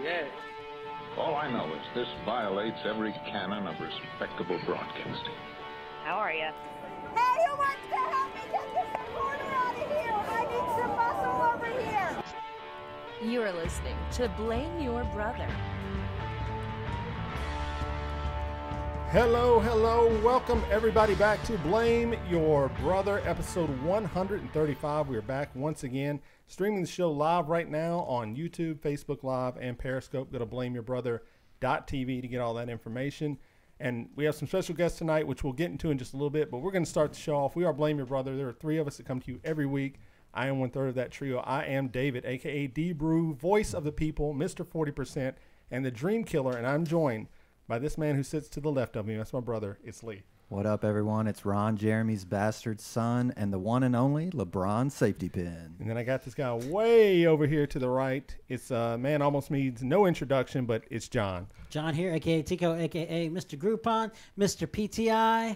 Yes. All I know is this violates every canon of respectable broadcasting. How are you? Hey, who wants to help me get this recorder out of here? I need some muscle over here. You are listening to Blame Your Brother. Hello, welcome everybody back to Blame Your Brother, episode 135. We are back once again, streaming the show live right now on YouTube, Facebook Live, and Periscope. Go to blameyourbrother.tv to get all that information. And we have some special guests tonight, which we'll get into in just a little bit, but we're going to start the show off. We are Blame Your Brother. There are three of us that come to you every week. I am one third of that trio. I am David, a.k.a. D-Brew, voice of the people, Mr. 40%, and the Dream Killer, and I'm joined by this man who sits to the left of me. That's my brother. It's Lee. What up, everyone? It's Ron Jeremy's bastard son and the one and only LeBron safety pin. And then I got this guy way over here to the right. It's a man almost needs no introduction, but it's John. John here, a.k.a. Tico, a.k.a. Mr. Groupon, Mr. PTI,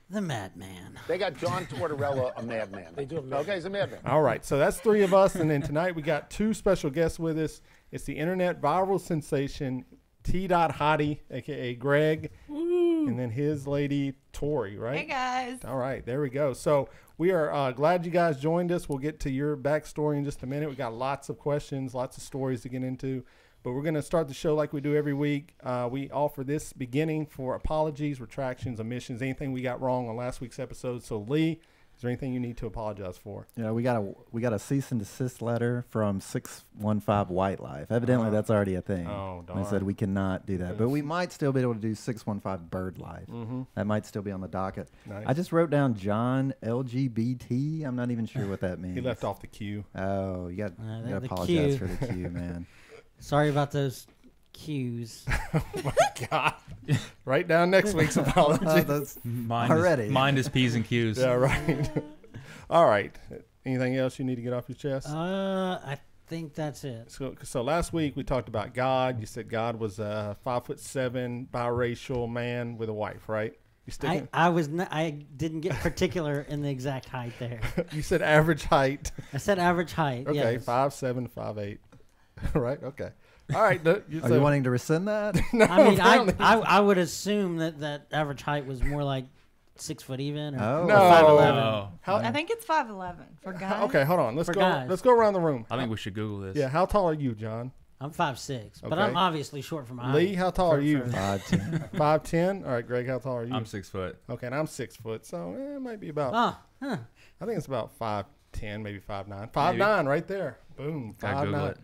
the Madman. They got John Tortorella, a madman. They do. Okay, he's a madman. All right, so that's three of us. And then tonight we got two special guests with us. It's the internet viral sensation, TDOT Hottie, a.k.a. Greg, and then his lady, Torrey, right? Hey, guys. All right, there we go. So we are glad you guys joined us. We'll get to your backstory in just a minute. We got lots of questions, lots of stories to get into, but we're going to start the show like we do every week. We offer this beginning for apologies, retractions, omissions, anything we got wrong on last week's episode. So, Lee, is there anything you need to apologize for? Yeah, we got a cease and desist letter from 615 White Life. Evidently, that's already a thing. Oh, darn. They said we cannot do that, but we might still be able to do 615 Bird Life. That might still be on the docket. Nice. I just wrote down John LGBT. I'm not even sure what that means. He left off the queue. Oh, you got to the apologize queue. for the queue, man. Sorry about those cues. Oh, my God. Write down next week's apology. Mind is P's and Q's. Yeah, right. All right. Anything else you need to get off your chest? I think that's it. So last week we talked about God. You said God was a 5'7" biracial man with a wife, right? You sticking? I didn't get particular in the exact height there. You said average height. I said average height. Okay, yes. 5'7", 5'8". Right. Okay. All right. Are you wanting to rescind that? No, I mean, I would assume that average height was more like 6 foot even. Or No. 5'11". I think it's 5'11" for guys. Okay, hold on. Let's For go. guys. Let's go around the room. I think we should Google this. Yeah. How tall are you, John? I'm 5'6", but Okay. I'm obviously short for my height. Lee, how tall are you? 5'10". 5'10". All right, Greg, how tall are you? I'm 6 foot. Okay, and I'm 6 foot, so it might be about. Huh. I think it's about 5'10", maybe 5'9". 5'9", right there. Boom. Gotta Google 5'9". it.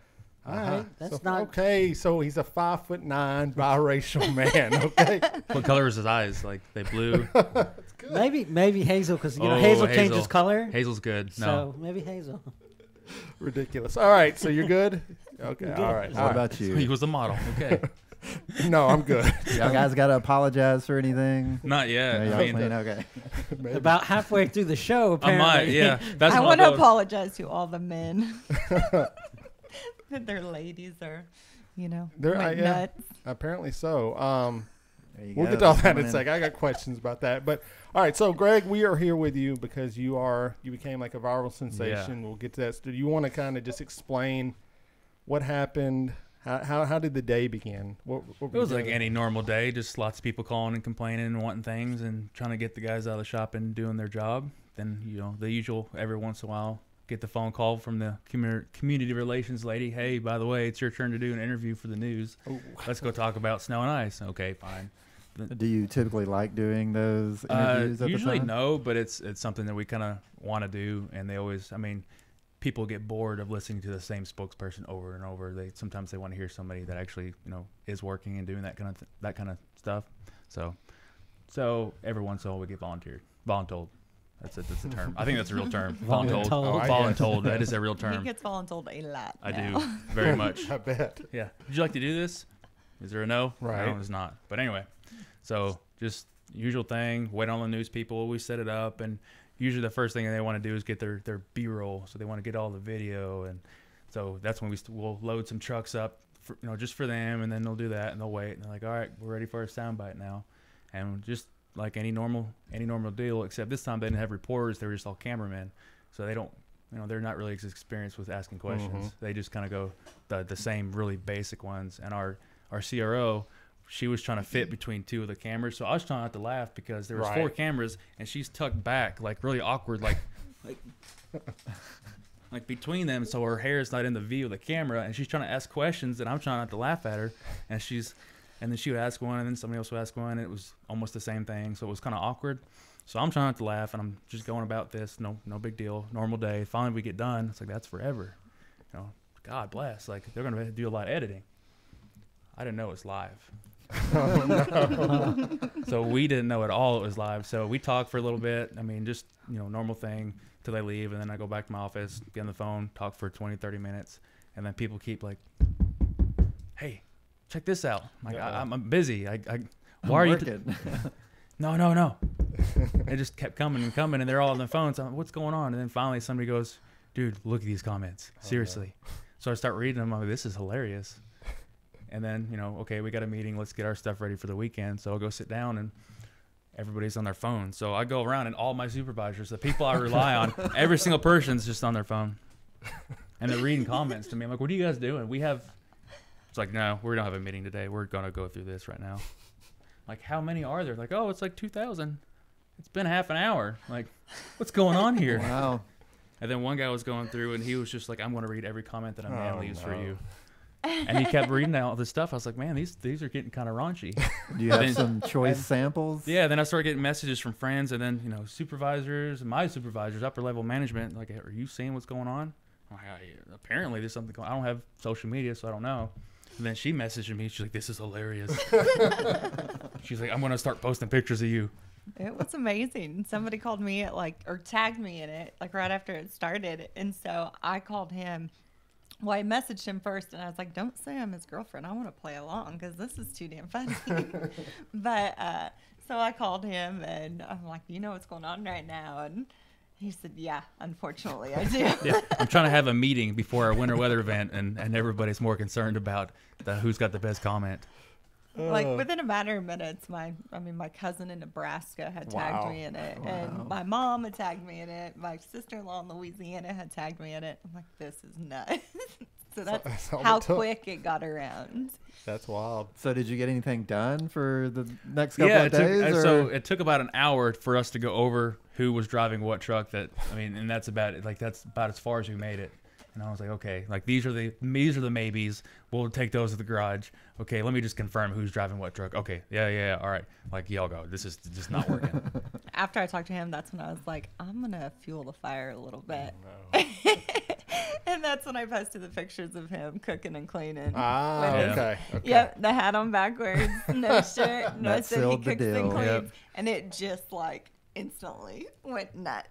All Uh-huh. right, That's not okay. So he's a 5'9" biracial man. Okay, What color is his eyes? Like they blue? maybe hazel because Oh, hazel hazel. changes color. Hazel's good. No. So maybe hazel. ridiculous. All right, so you're good. Okay, Good. all right. What all right. about He you? was the model. Okay. No, I'm good. Y'all guys got to apologize for anything? Not yet. No, y'all I mean, clean? Okay. Maybe. About halfway through the show, I apparently. might. Yeah. That's I what want to thought. apologize to all the men that their ladies are, There- went yeah. nuts. Apparently so. There you We'll go. get to all that in Coming a second. I got questions about that. But all right, so Greg, we are here with you because you became like a viral sensation. We'll get to that. Do you want to kind of just explain what happened? How did the day begin? What were It you was like doing? any normal day, just lots of people calling and complaining and wanting things and trying to get the guys out of the shop and doing their job. Then, the usual every once in a while, get the phone call from the community relations lady. Hey, by the way, it's your turn to do an interview for the news. Ooh. Let's go talk about snow and ice. Okay, fine. Do you typically like doing those interviews at Usually the time? no, but it's something that we kind of want to do. And they always, people get bored of listening to the same spokesperson over and over. Sometimes they want to hear somebody that actually, is working and doing that kind of stuff. So every once in a while we get voluntold. That's a term. I think that's a real term. Voluntold. Voluntold. I Voluntold. That is a real He term. gets voluntold a lot. I now. do very much. I bet. Yeah. Would you like to do this? Is there a no? Right. No, it's not. But anyway, so just usual thing. Wait on the news people. We set it up, and usually the first thing they want to do is get their B-roll. So they want to get all the video, and so that's when we'll load some trucks up, just for them, and then they'll do that, and they'll wait, and they're like, all right, we're ready for our soundbite now, and just like any normal deal, except this time they didn't have reporters. They were just all cameramen, so they don't you know, they're not really as experienced with asking questions. They just kind of go the same really basic ones. And our CRO, she was trying to fit between 2 of the cameras, so I was trying not to laugh because there was 4 cameras and she's tucked back like really awkward, like between them, so her hair is not in the view of the camera, and she's trying to ask questions and I'm trying not to laugh at her, and then she would ask one and then somebody else would ask one, and it was almost the same thing, so it was kind of awkward. So I'm trying not to laugh, and I'm just going about this, no big deal, normal day. Finally we get done. It's like, that's forever, you know. God bless, like they're gonna do a lot of editing. I didn't know it was live. Oh, no. So we didn't know at all it was live. So we talked for a little bit. I mean, just, you know, normal thing till they leave. And then I go back to my office, get on the phone, talk for 20, 30 minutes. And then people keep like, hey, check this out. I'm like, I'm busy. Why are you? No. It just kept coming and coming. And they're all on their phones. I'm like, what's going on? And then finally somebody goes, dude, look at these comments. Seriously. So I start reading them. I'm like, this is hilarious. And then, you know, okay, we got a meeting. Let's get our stuff ready for the weekend. So I'll go sit down, and everybody's on their phone. So I go around, and all my supervisors, the people I rely on, every single person's just on their phone. And they're reading comments to me. I'm like, what are you guys doing? It's like, no, we don't have a meeting today. We're going to go through this right now. Like, how many are there? Like, oh, it's like 2,000. It's been half an hour. Like, what's going on here? Wow. And then one guy was going through, and he was just like, I'm going to read every comment that a man leaves for you. And he kept reading all this stuff. I was like, man, these are getting kind of raunchy. Do you have some choice samples? Yeah, then I started getting messages from friends, and then, you know, supervisors, and my supervisors, upper level management, like, are you seeing what's going on? I'm like, apparently there's something going on. I don't have social media, so I don't know. And then she messaged me. She's like, this is hilarious. She's like, I'm going to start posting pictures of you. It was amazing. Somebody called me at or tagged me in it, like right after it started. And so I called him. Well, I messaged him first, and I was like, don't say I'm his girlfriend. I want to play along because this is too damn funny. But so I called him, and I'm like, you know what's going on right now? And he said, yeah, unfortunately, I do. Yeah, I'm trying to have a meeting before our winter weather event, and everybody's more concerned about who's got the best comment. Like within a matter of minutes, my cousin in Nebraska had tagged me in it, and my mom had tagged me in it. My sister-in-law in Louisiana had tagged me in it. I'm like, this is nuts. So that's how quick it got around. That's wild. So did you get anything done for the next couple of days? So it took about an hour for us to go over who was driving what truck. And that's about it. Like, that's about as far as we made it. And I was like, okay, like these are the maybes. We'll take those to the garage. Okay, let me just confirm who's driving what truck. Okay, yeah, all right. Like, y'all go. This is just not working. After I talked to him, that's when I was like, I'm gonna fuel the fire a little bit. Oh, no. And that's when I posted the pictures of him cooking and cleaning. Okay. Yep, the hat on backwards, no shirt, no said he cooks and cleans, Yep. and it just like instantly went nuts.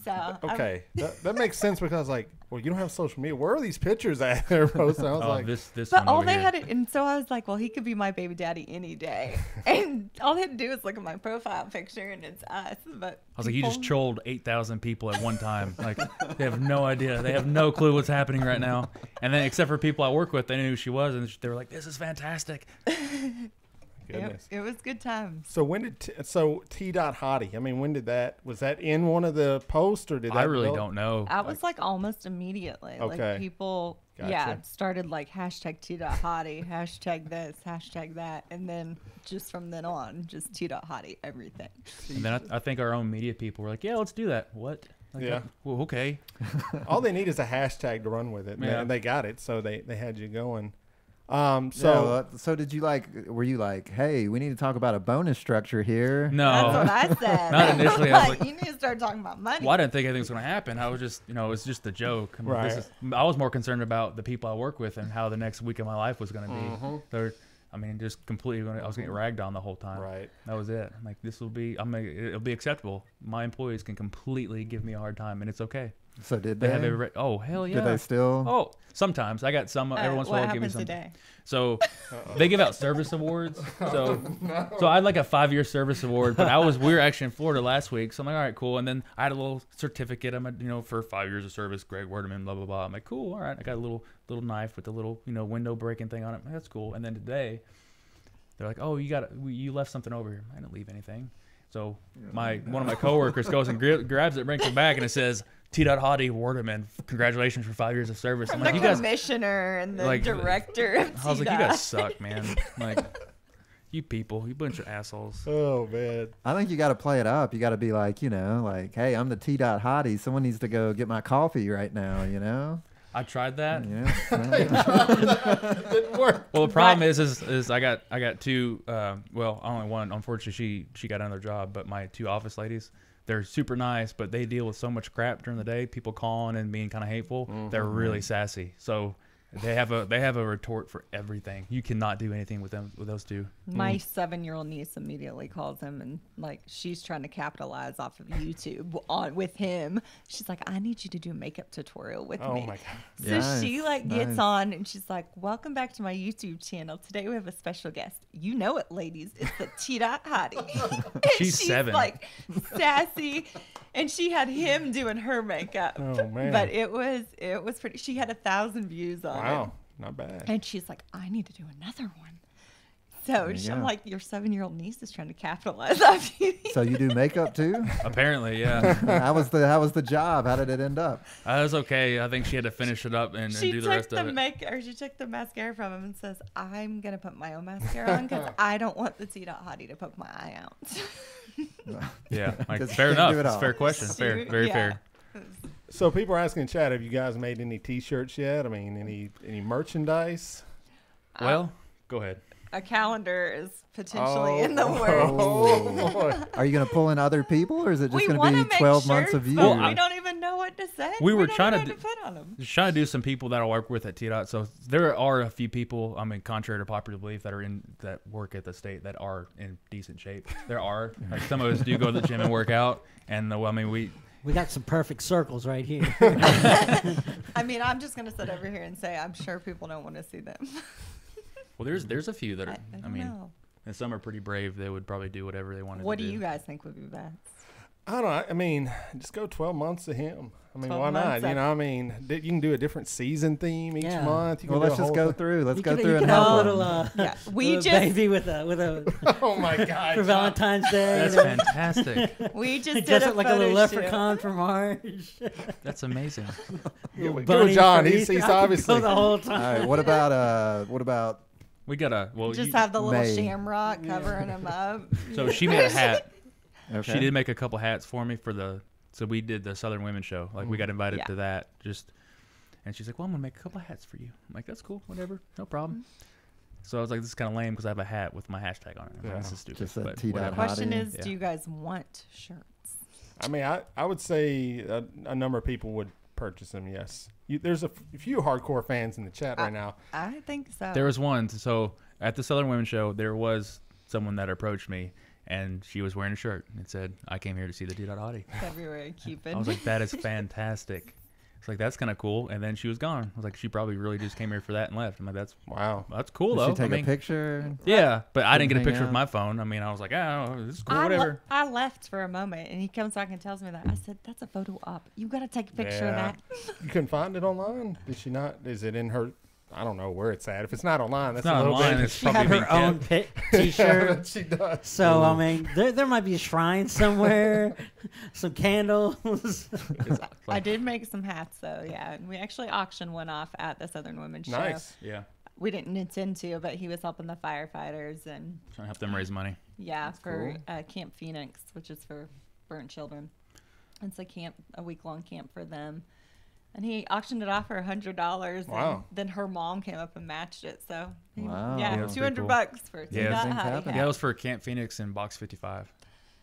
So okay, that makes sense because like, well, you don't have social media. Where are these pictures at? They're posting. I was like, this. But one all over they here. had, and so I was like, well, he could be my baby daddy any day, and all they had to do is look at my profile picture, and it's us. But I was like, you just trolled 8,000 people at one time. Like, they have no idea. They have no clue what's happening right now. And then, except for people I work with, they knew who she was, and they were like, this is fantastic. It was good times. so when did TDOT Hottie? I mean, when did was that in one of the posts or did that? I really don't know. I was like almost immediately. Okay. Like people, Gotcha. started like hashtag TDOT Hottie, hashtag this, hashtag that, and then just from then on, just TDOT Hottie everything. And then I think our own media people were like, yeah, let's do that. What? Like, Yeah. Well, okay. All they need is a hashtag to run with it. Yeah. And they got it, so they had you going. So did you were you like, hey, we need to talk about a bonus structure here? No. That's what I said. Not initially. I was like, you need to start talking about money. well, I didn't think anything was going to happen. I was just, it was just a joke. I mean, Right. I was more concerned about the people I work with and how the next week of my life was going to be. Mm-hmm. Just completely, I was getting ragged on the whole time. Right. That was it. I'm like, it'll be acceptable. My employees can completely give me a hard time, and it's okay. So did They they? have every, oh, hell yeah. Did they still? Oh, sometimes. I got some, every once in a what while, give me happens some. today? So they give out service awards. So I had like a 5-year service award, but we were actually in Florida last week. So I'm like, all right, cool. And then I had a little certificate. For 5 years of service, Greg Woerdeman, blah, blah, blah. I'm like, cool. All right. I got a little knife with a little, window breaking thing on it. That's cool. And then today they're like, oh, you left something over here. I didn't leave anything. So one of my coworkers goes and grabs it, brings it back, and it says TDOT Hottie Woerdeman, congratulations for 5 years of service. I'm The like, you guys, commissioner and the like, director of I was like, you TDOT. guys suck, man. Like, you people, you bunch of assholes. Oh man. I think you got to play it up. You got to be like, like, hey, I'm the TDOT Hottie. Someone needs to go get my coffee right now. I tried that. Yeah. Didn't work. Well, the problem is I got two. Well, only one. Unfortunately, she got another job, but my two office ladies, they're super nice, but they deal with so much crap during the day. People calling and being kind of hateful. They're really sassy. So they have a retort for everything. You cannot do anything with those two. My 7-year-old niece immediately calls him and like she's trying to capitalize off of YouTube with him. She's like, I need you to do a makeup tutorial with me. Oh my god. So she like gets Nice. on and she's like, welcome back to my YouTube channel. Today we have a special guest. You know it, ladies. It's the TDOT Hottie. And She's 7. like sassy. And she had him doing her makeup. Oh man. But it was pretty. She had 1,000 views on it. Wow. Not bad. And she's like, I need to do another one. So you I'm go. like, your 7-year-old niece is trying to capitalize off you. So you do makeup too? Apparently, yeah. How was the job? How did it end up? I was okay. I think she had to finish it up and She do the took rest of it. she took the mascara from him and says, I'm gonna put my own mascara on because I don't want the TDOT Hottie to poke my eye out. Yeah, like, Just fair can't enough. do it It's a all. fair question. Fair, very Yeah. fair. So people are asking in chat, have you guys made any T-shirts yet? I mean, any merchandise? Well, go ahead. A calendar is potentially in the works. Oh, boy. Are you going to pull in other people, or is it just We going want to to be 12 months of shirts, you? but Well, we don't even know what to say. We were don't trying know to what put on them. Just trying to do some people that I work with at TDOT. So there are a few people, I mean, contrary to popular belief, that work at the state that are in decent shape. There are. Like, some of us do go to the gym and work out. And, well, I mean, We got some perfect circles right here. I mean, I'm just gonna sit over here and say I'm sure people don't want to see them. well, there's a few that are, I I don't mean, know. and some are pretty brave. They would probably do whatever they wanted What to do do. you guys think would be best? I don't know. I mean, just go 12 months of him. I mean, 12 why not? months You know, I mean, you can do a different season theme each Yeah. month. You can Well, do let's a just whole go thing. through. Let's You go could- through you and could have a help little, them. Yeah, we little just baby with a Oh my God. for Valentine's Day. That's fantastic. we just did Dress a up like a little photo shoot. leprechaun from Marge. That's amazing. Little Good bunny with John. from He's Easter. I could obviously. go the whole All time. right. What about We got a, well, Just you- have the little May. shamrock covering him up. so she made a hat. okay. She did make a couple hats for me so we did the Southern Women's Show. Like, we got invited Yeah. to that. And she's like, well, I'm going to make a couple hats for you. I'm like, that's cool. Whatever. No problem. So I was like, this is kind of lame because I have a hat with my hashtag on it. I'm like, this is stupid. Just that but TDOT whatever. Question Hottie. is, Yeah. do you guys want shirts? I mean, I would say a number of people would purchase them, yes. There's a few hardcore fans in the chat right now. I think so. There was one. So at the Southern Women's Show, there was someone that approached me, and she was wearing a shirt. It said, I came here to see the TDOT Hottie. February Cupid. I was like, that is fantastic. It's like, that's kind of cool. And then she was gone. I was like, she probably really just came here for that and left. I'm like, that's Wow. cool, Did though. she take I mean, a picture? yeah, but I didn't get a Hang picture with out? my phone. I mean, I was like, oh, this is cool, whatever. I left for a moment, and he comes back and tells me that. I said, that's a photo op. You got to take a picture of Yeah. that. You couldn't find it online? Did she not? Is it in her? I don't know where it's at. If it's not online, that's It's not a little online. bit. It's She had probably her being own kept. T-shirt. she does. So I mean, there might be a shrine somewhere, some candles. I did make some hats, though, yeah. And we actually auctioned one off at the Southern Women's Show. Nice. Yeah, We didn't intend to, but he was helping the firefighters and, trying to help them raise money. yeah, for cool. Camp Phoenix, which is for burnt children. It's a week-long camp for them. And he auctioned it off for $100. Wow. And then her mom came up and matched it. So, Wow. yeah, Yeah, that's pretty cool. $200 for a Yeah, T-Dot things Hottie happen. hat. Yeah, that was for Camp Phoenix and Box 55.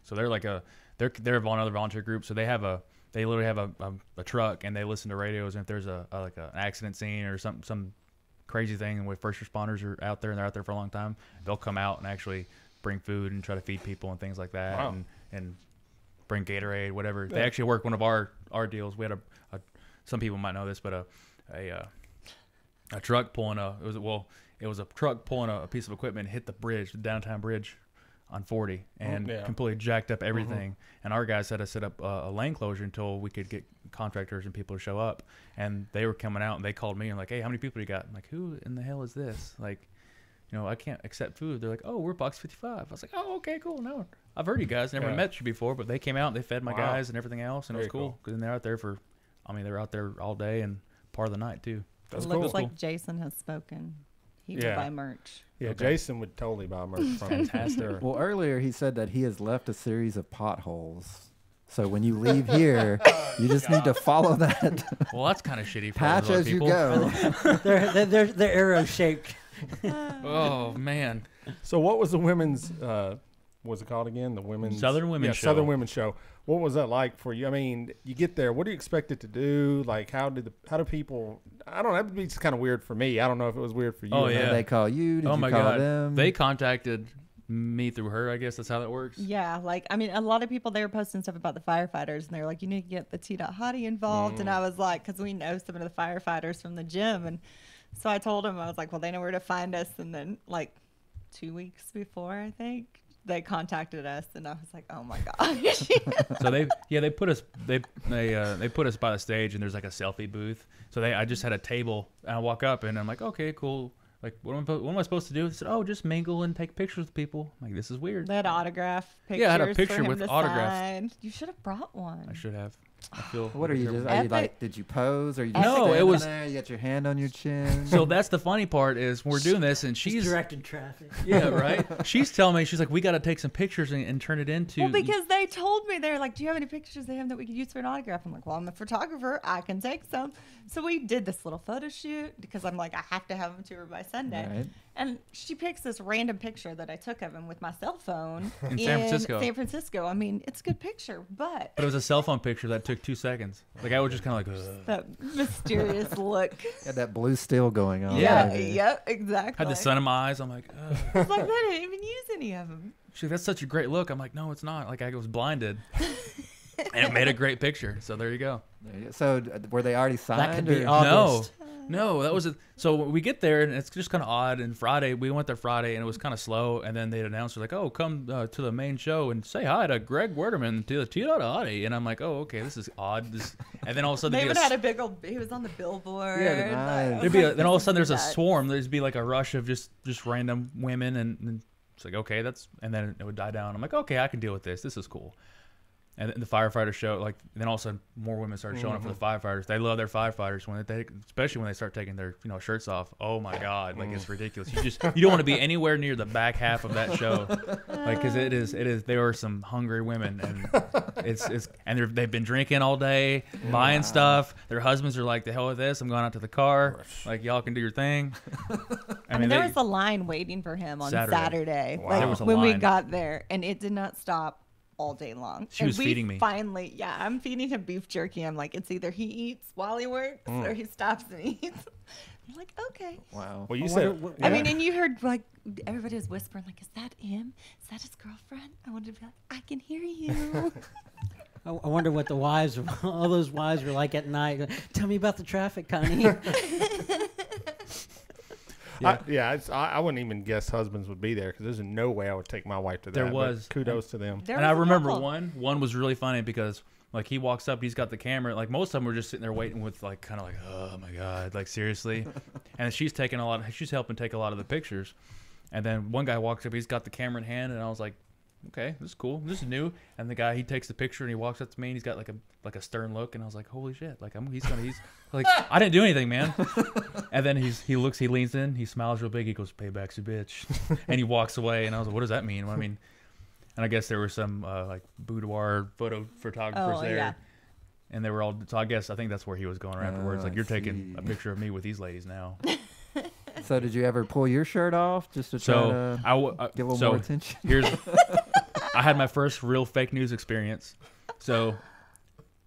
So they're like they're another volunteer group. So they literally have a truck, and they listen to radios. And if there's an accident scene or some crazy thing, and with first responders are out there and they're out there for a long time, they'll come out and actually bring food and try to feed people and things like that. Wow. And bring Gatorade, whatever. They Yeah. actually work one of our deals. We had some people might know this, but a truck pulling it was a truck pulling a piece of equipment, hit the bridge, the downtown bridge on 40, and yeah. completely jacked up everything. And our guys had to set up a lane closure until we could get contractors and people to show up. And they were coming out, and they called me and like, hey, how many people you got? I'm like, who in the hell is this? Like, I can't accept food. They're like, oh, we're Box 55. I was like, oh, okay, cool. No, I've heard you guys. Never Yeah. met you before, but they came out, they fed my Wow. guys and everything else, and it Very was cool. cool. Because they're out there for I mean, they were out there all day and part of the night too. That's Looks cool. like Jason has spoken. He Yeah. will buy merch. Yeah, Okay. Jason would totally buy merch from him. Fantastic. Well, earlier he said that he has left a series of potholes. So when you leave here, you just need to follow that Well, that's kind of shitty. For patch those other as you people. go. They're arrow shaped. Oh man. So what was the women's? What's it called again? The women's Southern Women's Show. Southern Women's Show. What was that like for you? I mean, you get there. What do you expect it to do? Like, how do people? I don't know. That'd be just kind of weird for me. I don't know if it was weird for you. Oh, or not. yeah. Did they call you? Did Oh you my call god. them? They contacted me through her. I guess that's how that works. Yeah, like I mean, a lot of people they were posting stuff about the firefighters, and they were like, "You need to get the TDOT Hottie involved." And I was like, because we know some of the firefighters from the gym, and so I told them I was like, "Well, they know where to find us." And then like 2 weeks before, I think they contacted us, and I was like, "Oh my gosh!" So they put us they put us by the stage, and there's like a selfie booth. So I just had a table, and I walk up, and I'm like, okay, cool. Like, what am I supposed to do? They said, oh, just mingle and take pictures with people. I'm like, this is weird. They had autograph pictures. Yeah, I had a for picture him with to autographs. sign. You should have brought one. I should have. I feel. What are you just? Are you Epic. like? Did you pose? Or you just No, it standing was- there? You got your hand on your chin. So that's the funny part is we're doing this, and She's she's directing traffic. yeah, right. She's telling me, she's like, we got to take some pictures and turn it into. Well, because they told me, they're like, do you have any pictures of him that we could use for an autograph? I'm like, well, I'm a photographer. I can take some. So we did this little photo shoot because I'm like, I have to have him to her by Sunday. Right. And she picks this random picture that I took of him with my cell phone In San Francisco. San Francisco. I mean, it's a good picture, but But it was a cell phone picture that took 2 seconds. Like I was just kind of like, ugh. that mysterious look. Had that blue still going on. Yeah, over there. yep, exactly. Had the sun in my eyes. I'm like, ugh. It's like, they didn't even use any of them. She's like, that's such a great look. I'm like, no, it's not. Like I was blinded. And it made a great picture. So there you go. There you go. So were they already signed? That could be or- August. No, that was it. So we get there and it's just kind of odd. And Friday, we went there Friday and it was kind of slow. And then they announced, like, oh, come to the main show and say hi to Greg Woerdeman to the TDOT Hottie. And I'm like, oh, okay, this is odd. And then all of a sudden, They there'd even be a had a big old, he was on the billboard. Yeah, like, nice. I was there'd be like, then all of a this sudden is there's a nuts. swarm. There'd be like a rush of just random women. And it's like, okay, and then it would die down. I'm like, okay, I can deal with this. This is cool. And then the firefighter show, like, then all of a sudden more women started showing up for the firefighters. They love their firefighters when they, especially when they start taking their, shirts off. Oh my God, like it's ridiculous. You don't want to be anywhere near the back half of that show, like, because it is. There are some hungry women, and they've been drinking all day, buying stuff. Their husbands are like, the hell with this. I'm going out to the car. Like, y'all can do your thing. I mean, there was a line waiting for him on Saturday. Wow. Like, There was a when we line. got there, and it did not stop all day long. She was feeding me. Finally, yeah, I'm feeding him beef jerky. I'm like, it's either he eats while he works or he stops and eats. I'm like, okay. Wow. Well, you I said. wonder what- I mean, and you heard like everybody was whispering, like, is that him? Is that his girlfriend? I wanted to be like, I can hear you. I wonder what the wives, all those wives were like at night. Tell me about the traffic, Connie. I wouldn't even guess husbands would be there because there's no way I would take my wife to that. There but was. kudos to them. There And I was a remember couple. one was really funny because like he walks up, he's got the camera. Like most of them were just sitting there waiting with like kind of like, oh my God, like seriously. And she's helping take a lot of the pictures. And then one guy walks up, he's got the camera in hand, and I was like, okay, this is cool, this is new. And the guy, he takes the picture and he walks up to me and he's got like a stern look, and I was like, holy shit, like he's like, I didn't do anything, man. And then he leans in, he smiles real big, he goes, payback's a bitch, and he walks away. And I was like, what does that mean? Well, I mean, and I guess there were some like boudoir photographers there. Yeah. And they were all, so I think that's where he was going afterwards. Like, I you're taking see. a picture of me with these ladies now. So did you ever pull your shirt off just to try So to get a little more attention? I had my first real fake news experience. So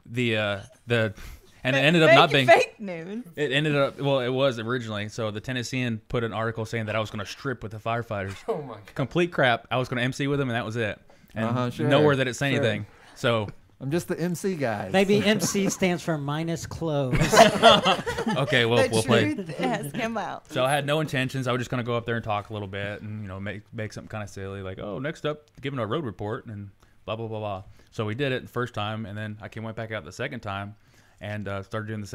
and it ended up not being fake news. It ended up, well, it was originally. So the Tennessean put an article saying that I was going to strip with the firefighters. Oh my God. Complete crap. I was going to MC with them, and that was it. And Sure, nowhere that it said sure. anything. So I'm just the MC guy. Maybe MC stands for minus clothes. okay, well, The we'll play. truth has come out. So I had no intentions. I was just going to go up there and talk a little bit and, make something kind of silly. Like, oh, next up, giving a road report and blah, blah, blah, blah. So we did it the first time, and then I went back out the second time. and started doing the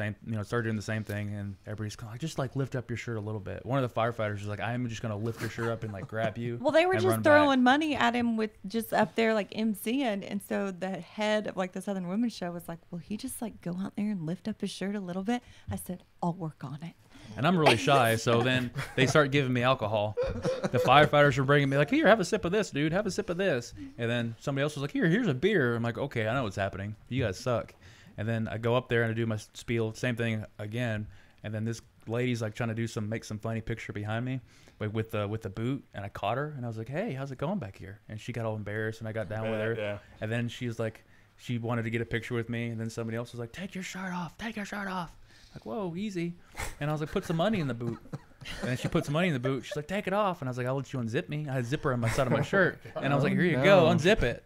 same thing, and everybody's kind of like, just like lift up your shirt a little bit. One of the firefighters was like, I'm just gonna lift your shirt up and like grab you. Well, they were and just run throwing back. money at him with just up there like emceeing, and so the head of like the Southern Women's Show was like, "Will he just like go out there and lift up his shirt a little bit?" I said, "I'll work on it." And I'm really shy, so then they start giving me alcohol. The firefighters were bringing me like, "Here, have a sip of this, dude. Have a sip of this." And then somebody else was like, "Here's a beer." I'm like, "Okay, I know what's happening. You guys suck." And then I go up there and I do my spiel, same thing again. And then this lady's like trying to make some funny picture behind me, like with the boot. And I caught her and I was like, "Hey, how's it going back here?" And she got all embarrassed and I got down with her. Yeah. And then she was like, she wanted to get a picture with me. And then somebody else was like, "Take your shirt off. Take your shirt off." Like, whoa, easy. And I was like, "Put some money in the boot." And then she put some money in the boot. She's like, "Take it off." And I was like, "I'll let you unzip me." I had a zipper on my side of my shirt. And I was like, "Here you go, unzip it."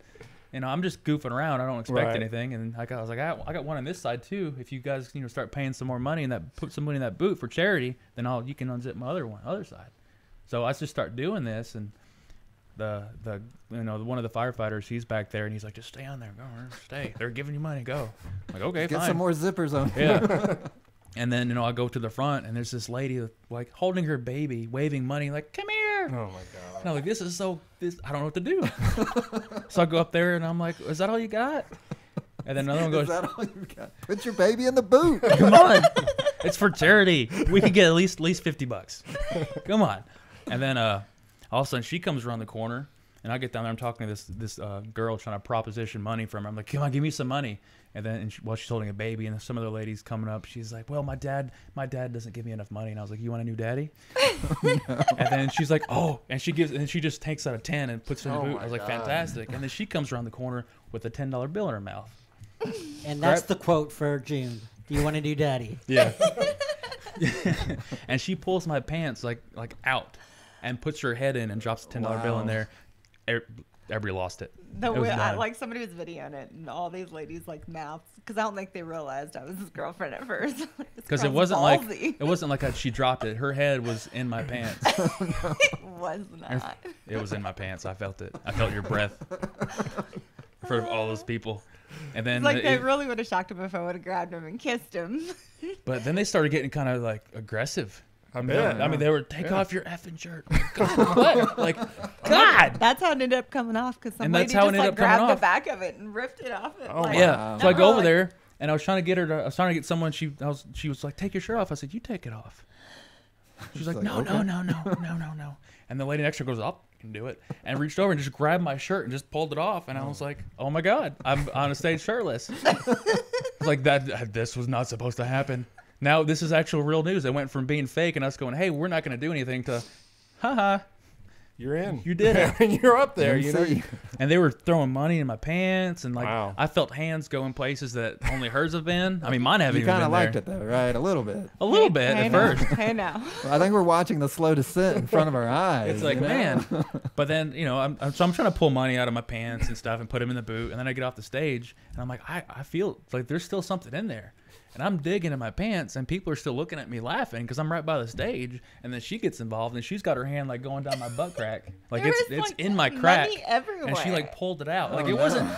You know, I'm just goofing around. I don't expect anything. And I was like, I got one on this side too. If you guys, start paying some more money and put some money in that boot for charity, then you can unzip my other side. So I just start doing this, and one of the firefighters, he's back there and he's like, "Just stay on there, go, stay. They're giving you money, go." I'm like, "Okay, Get fine." some more zippers on. Yeah. And then, I go to the front and there's this lady like holding her baby, waving money, like, "Come here." Oh my God. And I'm like, I don't know what to do. So I go up there and I'm like, "Is that all you got?" And then another one goes, Is that all you got? Put your baby in the boot. "Come on. It's for charity. We could get at least $50. Come on." And then all of a sudden she comes around the corner and I get down there. I'm talking to this girl trying to proposition money from her. I'm like, "Come on, give me some money." And then while she's holding a baby, and some other lady's coming up, she's like, "Well, my dad doesn't give me enough money." And I was like, "You want a new daddy?" And then she's like, "Oh," and she just takes out a 10 and puts it in the boot. I was like, "Fantastic." And then she comes around the corner with a $10 bill in her mouth. And that's the quote for June. "Do you want a new daddy?" Yeah. And she pulls my pants like out and puts her head in and drops a $10 bill in there. Everybody lost it. Like somebody was videoing it, and all these ladies like mouths, because I don't think they realized I was his girlfriend at first. Because it wasn't like she dropped it. Her head was in my pants. It was not. It was in my pants. I felt it. I felt your breath in front of all those people. And then they really would have shocked him if I would have grabbed him and kissed him. But then they started getting kind of like aggressive. I bet. I mean, they were take off your effing shirt. God, what? Like, God. That's how it ended up coming off, because some lady just grabbed the back of it and ripped it off. Yeah. So I go over there and I was trying to get someone. She was like, "Take your shirt off." I said, "You take it off." She's like, "No, okay. no." And the lady next to her goes, "Up, you can do it," and reached over and just grabbed my shirt and just pulled it off. And I was like, "Oh my God, I'm on a stage shirtless." Like that. This was not supposed to happen. Now this is actual real news. It went from being fake and us going, "Hey, we're not going to do anything," to, "Haha, you're in. You did it. And you're up there, you know." And they were throwing money in my pants, and like wow. I felt hands going places that only hers have been. I mean, mine haven't even been there. You kind of liked it though, right? A little bit. A little bit at first. Hey now. Well, I think we're watching the slow descent in front of our eyes. It's like, man. But then, I'm trying to pull money out of my pants and stuff and put them in the boot, and then I get off the stage and I'm like, I feel like there's still something in there. And I'm digging in my pants, and people are still looking at me laughing because I'm right by the stage. And then she gets involved, and she's got her hand like going down my butt crack, like it's in my crack, money everywhere. And she like pulled it out, like it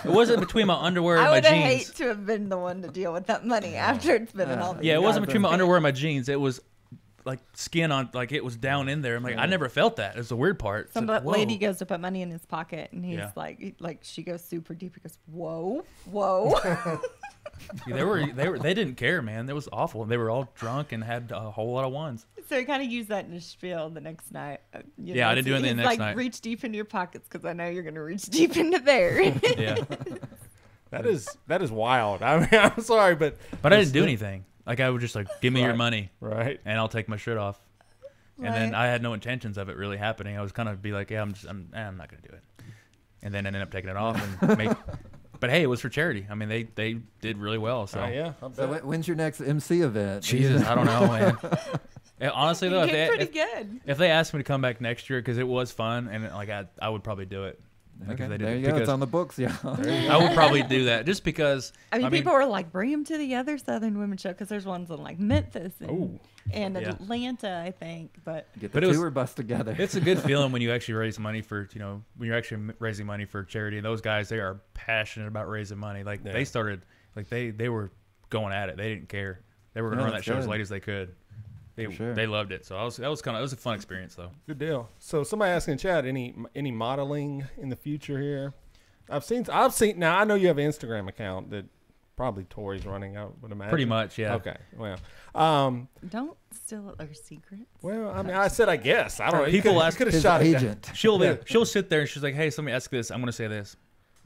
wasn't between my underwear and my jeans. I would hate to have been the one to deal with that money after it's been in all these. Yeah, it wasn't between my underwear and my jeans. It was like skin on, like it was down in there. I'm like, I never felt that. It's the weird part. Some lady goes to put money in his pocket, and he's like she goes super deep. He goes, "Whoa." They didn't care, man. It was awful. They were all drunk and had a whole lot of ones. So he kind of used that in his spiel the next night. I didn't do anything the next night. Reach deep into your pockets, because I know you're going to reach deep into there. Yeah. That is wild. I mean, I'm sorry, but I didn't do anything. Like I would just like, "Give me your money, right, and I'll take my shirt off." And then I had no intentions of it really happening. I was kind of be like, "Yeah, I'm not going to do it," and then I ended up taking it off and But hey, it was for charity. I mean, they did really well. So So when's your next MC event? Jesus, I don't know, man. Honestly though, if they asked me to come back next year, because it was fun, and like I would probably do it. Like okay, there you go. It's on the books, yeah. I would probably do that just because. I mean, people were like, "Bring him to the other Southern Women's Show," because there's ones in like Memphis and Atlanta, I think. But get the tour bus together. It's a good feeling when you actually raise money for when you're actually raising money for charity. And those guys, they are passionate about raising money. Like they started, like they were going at it. They didn't care. They were going to run that show as late as they could. They loved it. So it was a fun experience though. Good deal. So somebody asking in chat, any modeling in the future here? I've seen. Now I know you have an Instagram account that probably Torrey's running. I would imagine. Pretty much, yeah. Okay. Well, don't steal our secrets. well, I mean, I said I guess. I don't know. People ask could have his shot it down. agent. She'll sit there and she's like, hey, somebody ask this. I'm going to say this.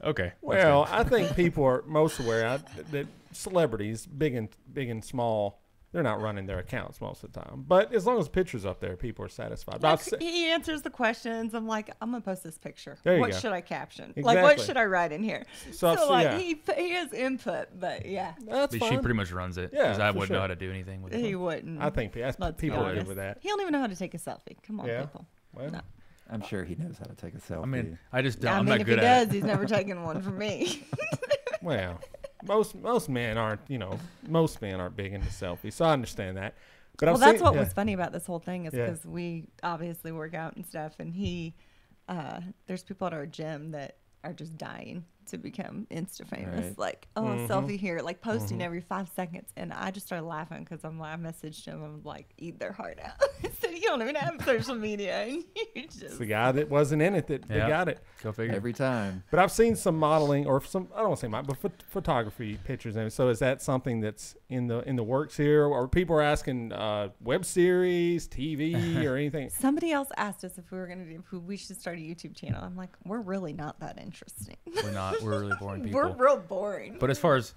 Okay. Well, I think people are most aware that celebrities, big and small, they're not running their accounts most of the time. But as long as the picture's up there, people are satisfied. Like, he answers the questions. I'm like, I'm gonna post this picture. There you what go. should I caption? Exactly. Like, what should I write in here? So like, yeah. he has input, but yeah, That's She fine. pretty much runs it. Yeah, Because I for wouldn't sure. know how to do anything with it. he wouldn't. I think Let's be people are good honest. with that. He don't even know how to take a selfie. Come on, Yeah. people. Well, No. I'm sure he knows how to take a selfie. I mean, I just don't. I I'm mean, not if good he at does, it. he's never taken one from me. well, most men aren't. Most men aren't big into selfies, so I understand that. But Well, I've that's seen- what yeah. was funny about this whole thing is Yeah. because we obviously work out and stuff, and there's people at our gym that are just dying to become Insta famous. Right. Like, oh, a selfie here, like posting every 5 seconds. And I just started laughing because I messaged him. I'm like, eat their heart out. I said, you don't even have social media. And you just. It's the guy that wasn't in it that Yeah. got it. Go figure. every time. But I've seen some modeling or some, I don't want to say modeling, but photography pictures. And so is that something that's in the works here? Or people are asking web series, TV, or anything? Somebody else asked us if we should start a YouTube channel. I'm like, we're really not that interesting. We're not. We're really boring people. We're real boring. But as far as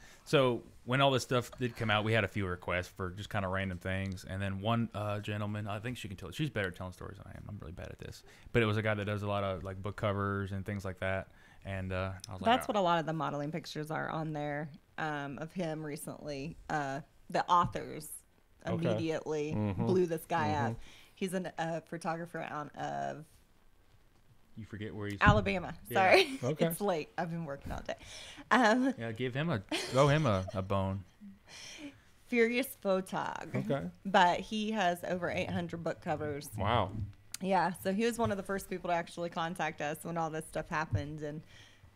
when all this stuff did come out, we had a few requests for just kind of random things, and then one gentleman, I think she can tell. She's better at telling stories than I am. I'm really bad at this. But it was a guy that does a lot of like book covers and things like that. And I was like, That's what a lot of the modeling pictures are on there of him recently. The authors immediately blew this guy up. He's a photographer out of You forget where he's. Alabama. Yeah. Sorry, Okay. it's late. I've been working all day. Yeah, throw him a bone. Furious Photog. Okay. But he has over 800 book covers. Wow. Yeah, so he was one of the first people to actually contact us when all this stuff happened. And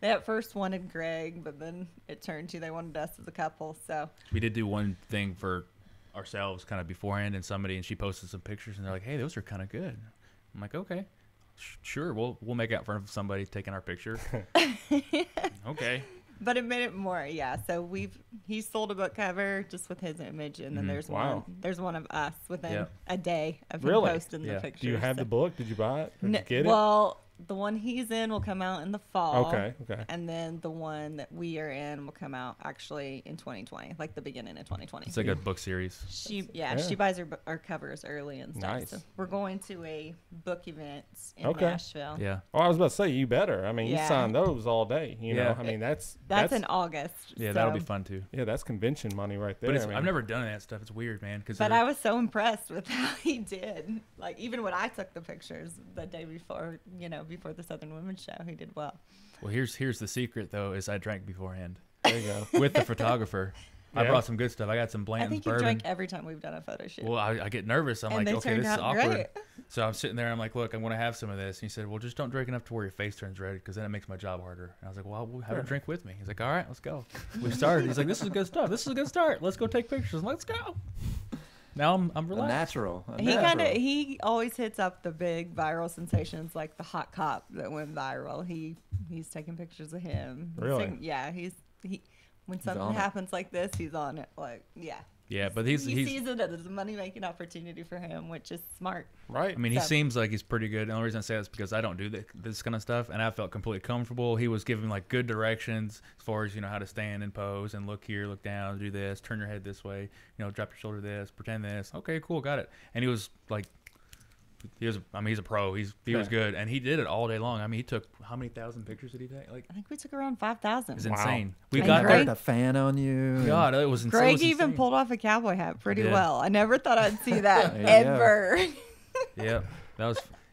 they at first wanted Greg, but then it turned to they wanted us as a couple. So We did do one thing for ourselves kind of beforehand, and she posted some pictures, and they're like, "Hey, those are kind of good." I'm like, "Okay, sure, we'll make out in front of somebody taking our picture." Okay. But it made it more, yeah. So he sold a book cover just with his image, and then there's Wow. one of us within Yeah. a day of him Really? posting the Yeah. picture. Do you have the book? Did you buy it? Did you get it? Well, the one he's in will come out in the fall. Okay. And then the one that we are in will come out actually in 2020, like the beginning of 2020. It's like a book series. She buys our covers early and stuff. Nice. So we're going to a book event in Okay. Nashville. Yeah. Oh, I was about to say, you better. I mean, you Yeah. sign those all day. You know, Yeah. I mean, that's That's in August. Yeah, so. that'll be fun too. yeah, that's convention money right there. But I mean, I've never done that stuff. It's weird, man. But I was so impressed with how he did. Like, even when I took the pictures the day before, before the Southern Women's Show, he did well. Well, here's the secret though: is I drank beforehand There you go. with the photographer. I Yeah. brought some good stuff. I got some I Blanton's think you bourbon. drank every time we've done a photo shoot. Well, I get nervous. I'm And like, they okay, turned this is out awkward. great. So I'm sitting there. I'm like, look, I'm going to have some of this. And he said, well, just don't drink enough to where your face turns red, because then it makes my job harder. And I was like, well, we'll have a drink with me. He's like, all right, let's go. We started. He's like, this is good stuff. This is a good start. Let's go take pictures. Let's go. Now I'm A relaxed. natural. He always hits up the big viral sensations like the hot cop that went viral. He's taking pictures of him. Really? Yeah, when something on it. happens like this, he's on it. Like, yeah. Yeah, but he he's sees it as a money making opportunity for him, which is smart. right. I mean, he So- seems like he's pretty good. The only reason I say that is because I don't do this kind of stuff, and I felt completely comfortable. He was giving like good directions as far as how to stand and pose and look here, look down, do this, turn your head this way, drop your shoulder this, pretend this. Okay, cool, got it. And he was like, he's a pro. He was good, and he did it all day long. I mean, he took how many thousand pictures did he take? Like, I think we took around 5,000. it's insane. We And got Greg- there. a fan on you. God, it was insane. Greg even pulled off a cowboy hat pretty did. well. I never thought I'd see that There you ever. Yeah,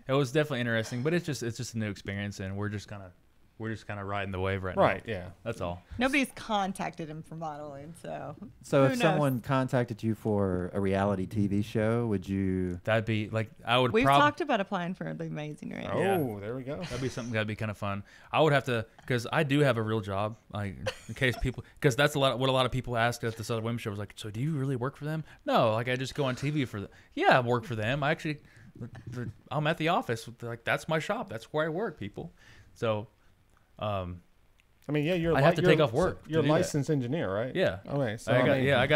it was definitely interesting, but it's just a new experience, and we're just kind of we're just kind of riding the wave right Right, now. yeah. That's all. Nobody's contacted him for modeling, so. So who if knows? someone contacted you for a reality TV show, would you? That'd be like I would. We've talked about applying for The Amazing Race. Oh, Yeah. there we go. That'd be something that'd be kind of fun. I would have to, because I do have a real job, like in case people, because that's what a lot of people ask at this other women's show was like, so do you really work for them? No, like I just go on TV for them. Yeah, I work for them. I actually, I'm at the office. Like that's my shop. That's where I work, people. So, I mean, yeah, you're. I have to take off work You're a to do that. licensed engineer, right? Yeah. Okay, so I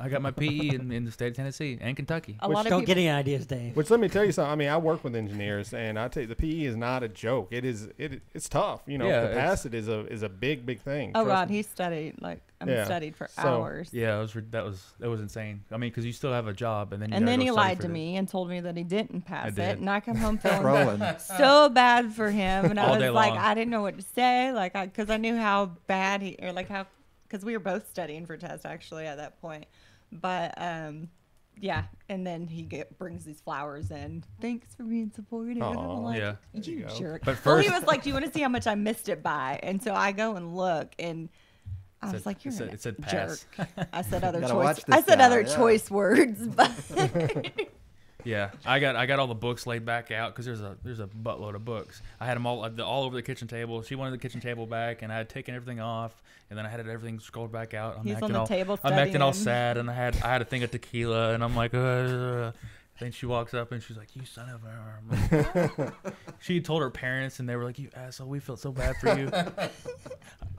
got my PE in the state of Tennessee and Kentucky. A lot of Don't people, get any ideas, Dave. Which let me tell you something. I mean, I work with engineers, and I tell you, the PE is not a joke. It's tough. You know, Yeah, capacity is a big thing. Oh Trust God, me. he studied Yeah. studied for So, hours. Yeah, that was insane. I mean, because you still have a job, and then And you he gotta go study lied for to this. me and told me that he didn't pass did. it, and I come home feeling Trolling. so bad for him, and All I day was like, long. I didn't know what to say, like, because I knew how bad because we were both studying for tests actually at that point, but yeah, and then he brings these flowers in. Thanks for being supportive. And I'm Aw. like, Yeah. you jerk. But Well, he first- was like, do you want to see how much I missed it by? And so I go and look, and I was like, you're it said a pass. jerk. I said other Gotta choice. watch this I said guy, other yeah. choice words, but Yeah, I got all the books laid back out because there's a buttload of books. I had them all over the kitchen table. She wanted the kitchen table back, and I had taken everything off, and then I had everything scrolled back out. He's on the table I'm acting all studying. sad, and I had a thing of tequila, and I'm like, Then she walks up and she's like, "You son of a." She told her parents, and they were like, "You asshole, we felt so bad for you."